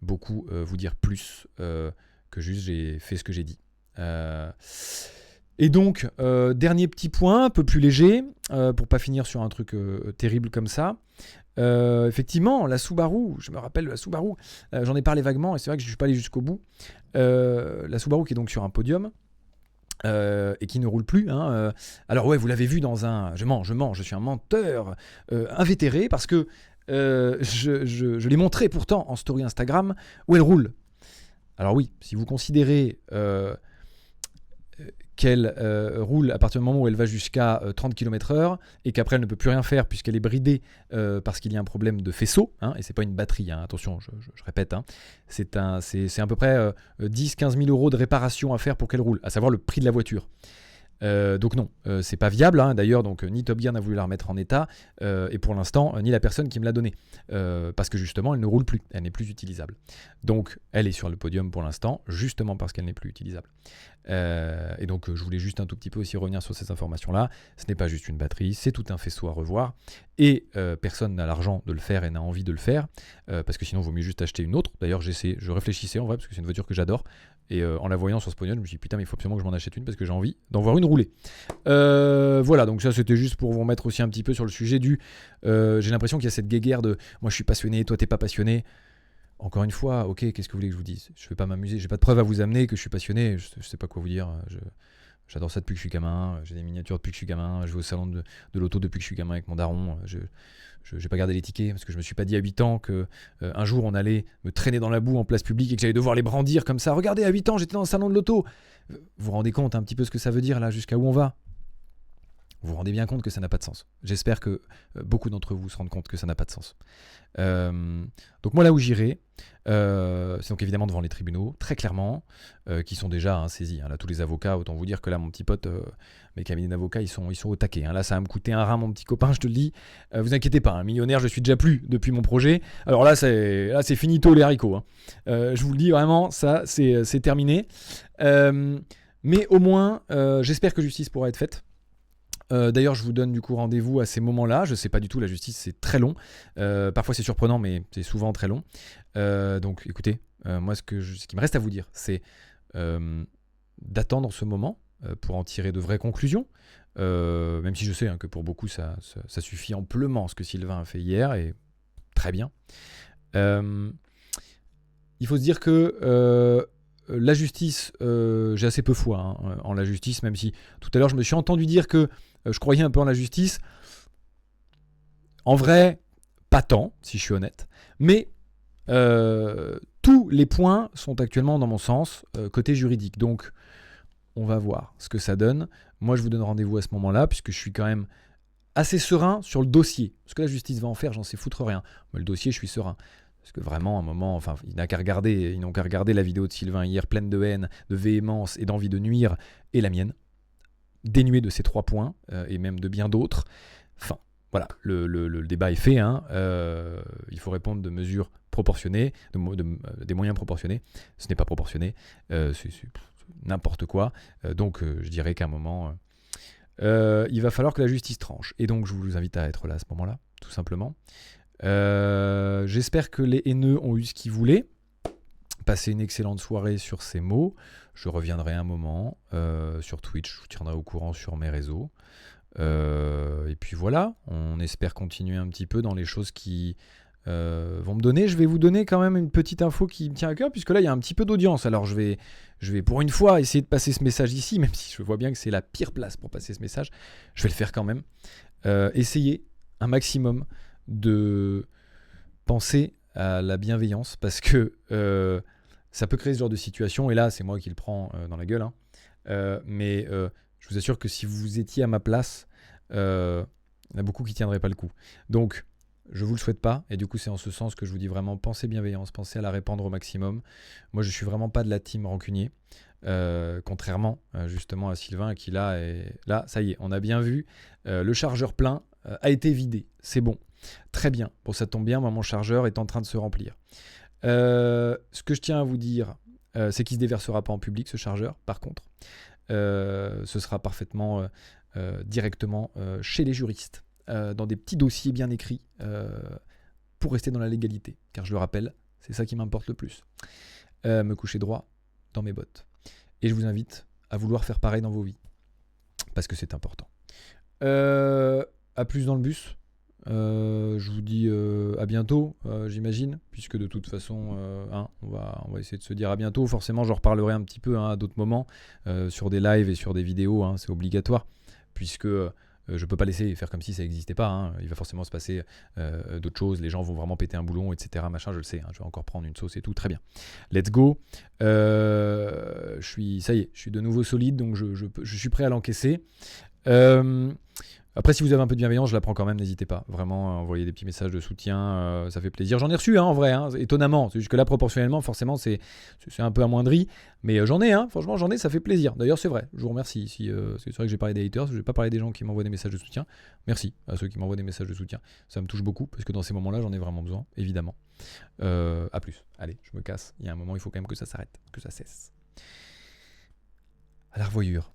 beaucoup vous dire plus que juste j'ai fait ce que j'ai dit. Et donc, dernier petit point, un peu plus léger, pour pas finir sur un truc terrible comme ça. Effectivement, la Subaru, je me rappelle de la Subaru, j'en ai parlé vaguement et c'est vrai que je ne suis pas allé jusqu'au bout. La Subaru qui est donc sur un podium et qui ne roule plus. Alors ouais, vous l'avez vu dans un... Je mens, je suis un menteur invétéré parce que je l'ai montré pourtant en story Instagram où elle roule. Alors oui, si vous considérez... qu'elle roule à partir du moment où elle va jusqu'à 30 km/h et qu'après elle ne peut plus rien faire puisqu'elle est bridée parce qu'il y a un problème de faisceau, et c'est pas une batterie, attention, je répète, c'est à peu près 10-15 000 euros de réparation à faire pour qu'elle roule, à savoir le prix de la voiture. Donc non, c'est pas viable, d'ailleurs, donc ni Top Gear n'a voulu la remettre en état, et pour l'instant, ni la personne qui me l'a donnée, parce que justement, elle ne roule plus, elle n'est plus utilisable. Donc, elle est sur le podium pour l'instant, justement parce qu'elle n'est plus utilisable. Et donc, je voulais juste un tout petit peu aussi revenir sur ces informations-là. Ce n'est pas juste une batterie, c'est tout un faisceau à revoir, et personne n'a l'argent de le faire et n'a envie de le faire, parce que sinon, il vaut mieux juste acheter une autre. D'ailleurs, je réfléchissais en vrai, parce que c'est une voiture que j'adore, et en la voyant sur ce podium, je me suis dit putain, mais il faut absolument que je m'en achète une parce que j'ai envie d'en voir une rouler. Voilà, donc ça c'était juste pour vous remettre aussi un petit peu sur le sujet du... j'ai l'impression qu'il y a cette guéguerre de moi je suis passionné, toi t'es pas passionné. Encore une fois, ok, qu'est-ce que vous voulez que je vous dise ? Je vais pas m'amuser, j'ai pas de preuve à vous amener que je suis passionné, je sais pas quoi vous dire. J'adore ça depuis que je suis gamin, j'ai des miniatures depuis que je suis gamin, je vais au salon de l'auto depuis que je suis gamin avec mon daron. Je n'ai pas gardé les tickets parce que je me suis pas dit à 8 ans que un jour on allait me traîner dans la boue en place publique et que j'allais devoir les brandir comme ça. Regardez, à 8 ans j'étais dans le salon de l'auto. Vous vous rendez compte un petit peu ce que ça veut dire là, jusqu'à où on va ? Vous vous rendez bien compte que ça n'a pas de sens. J'espère que beaucoup d'entre vous se rendent compte que ça n'a pas de sens. Donc moi là où j'irai, c'est donc évidemment devant les tribunaux, très clairement, qui sont déjà saisis. Là tous les avocats, autant vous dire que là mon petit pote, mes cabinets d'avocats, ils sont au taquet. Là ça va me coûter un rein mon petit copain, je te le dis. Vous inquiétez pas, millionnaire je suis déjà plus depuis mon projet. Alors là c'est finito les haricots. Je vous le dis vraiment, ça c'est terminé. Mais au moins, j'espère que justice pourra être faite. D'ailleurs, je vous donne du coup rendez-vous à ces moments-là. Je sais pas du tout, la justice c'est très long. Parfois c'est surprenant, mais c'est souvent très long. Donc écoutez, moi ce qui me reste à vous dire, c'est d'attendre ce moment pour en tirer de vraies conclusions. Même si je sais que pour beaucoup ça suffit amplement ce que Sylvain a fait hier, et très bien. Il faut se dire que la justice, j'ai assez peu foi en la justice, même si tout à l'heure je me suis entendu dire que je croyais un peu en la justice. En vrai, pas tant, si je suis honnête. Mais tous les points sont actuellement dans mon sens, côté juridique. Donc, on va voir ce que ça donne. Moi, je vous donne rendez-vous à ce moment-là, puisque je suis quand même assez serein sur le dossier. Ce que la justice va en faire, j'en sais foutre rien. Mais le dossier, je suis serein. Parce que vraiment, à un moment, ils n'ont qu'à regarder la vidéo de Sylvain hier, pleine de haine, de véhémence et d'envie de nuire, et la mienne, dénuée de ces 3 points, et même de bien d'autres. Enfin, voilà, le débat est fait. Il faut répondre de mesures proportionnées, des moyens proportionnés. Ce n'est pas proportionné, c'est n'importe quoi. Donc, je dirais qu'à un moment, il va falloir que la justice tranche. Et donc, je vous invite à être là à ce moment-là, tout simplement. J'espère que les haineux ont eu ce qu'ils voulaient. Passez une excellente soirée sur ces mots. Je reviendrai un moment sur Twitch. Je vous tiendrai au courant sur mes réseaux. Et puis voilà, on espère continuer un petit peu dans les choses qui vont me donner. Je vais vous donner quand même une petite info qui me tient à cœur, puisque là il y a un petit peu d'audience. Alors je vais pour une fois essayer de passer ce message ici, même si je vois bien que c'est la pire place pour passer ce message. Je vais le faire quand même. Essayez un maximum de pensez à la bienveillance parce que ça peut créer ce genre de situation. Et là, c'est moi qui le prends dans la gueule. Hein. Mais je vous assure que si vous étiez à ma place, il y en a beaucoup qui ne tiendraient pas le coup. Donc, je ne vous le souhaite pas. Et du coup, c'est en ce sens que je vous dis vraiment, pensez bienveillance, pensez à la répandre au maximum. Moi, je ne suis vraiment pas de la team rancunier. Contrairement justement à Sylvain qui là, ça y est, on a bien vu. Le chargeur plein a été vidé. C'est bon. Très bien. Bon, ça tombe bien, moi, mon chargeur est en train de se remplir. Ce que je tiens à vous dire, c'est qu'il ne se déversera pas en public, ce chargeur, par contre. Ce sera parfaitement directement chez les juristes, dans des petits dossiers bien écrits, pour rester dans la légalité. Car je le rappelle, c'est ça qui m'importe le plus. Me coucher droit dans mes bottes. Et je vous invite à vouloir faire pareil dans vos vies. Parce que c'est important. À plus dans le bus. Je vous dis à bientôt, j'imagine, puisque de toute façon, on va essayer de se dire à bientôt. Forcément, j'en reparlerai un petit peu à d'autres moments, sur des lives et sur des vidéos, c'est obligatoire, puisque je peux pas laisser faire comme si ça n'existait pas. Il va forcément se passer d'autres choses, les gens vont vraiment péter un boulon, etc. Machin, je le sais, je vais encore prendre une sauce et tout, très bien. Let's go. Ça y est, je suis de nouveau solide, donc je suis prêt à l'encaisser. Après, si vous avez un peu de bienveillance, je la prends quand même, n'hésitez pas. Vraiment, envoyez des petits messages de soutien, ça fait plaisir. J'en ai reçu, en vrai, étonnamment. C'est juste que là, proportionnellement, forcément, c'est un peu amoindri. Mais j'en ai, franchement, j'en ai, ça fait plaisir. D'ailleurs, c'est vrai, je vous remercie. C'est vrai que j'ai parlé des haters, je n'ai pas parlé des gens qui m'envoient des messages de soutien. Merci à ceux qui m'envoient des messages de soutien. Ça me touche beaucoup, parce que dans ces moments-là, j'en ai vraiment besoin, évidemment. À plus. Allez, je me casse. Il y a un moment, il faut quand même que ça s'arrête, que ça cesse. À la revoyure.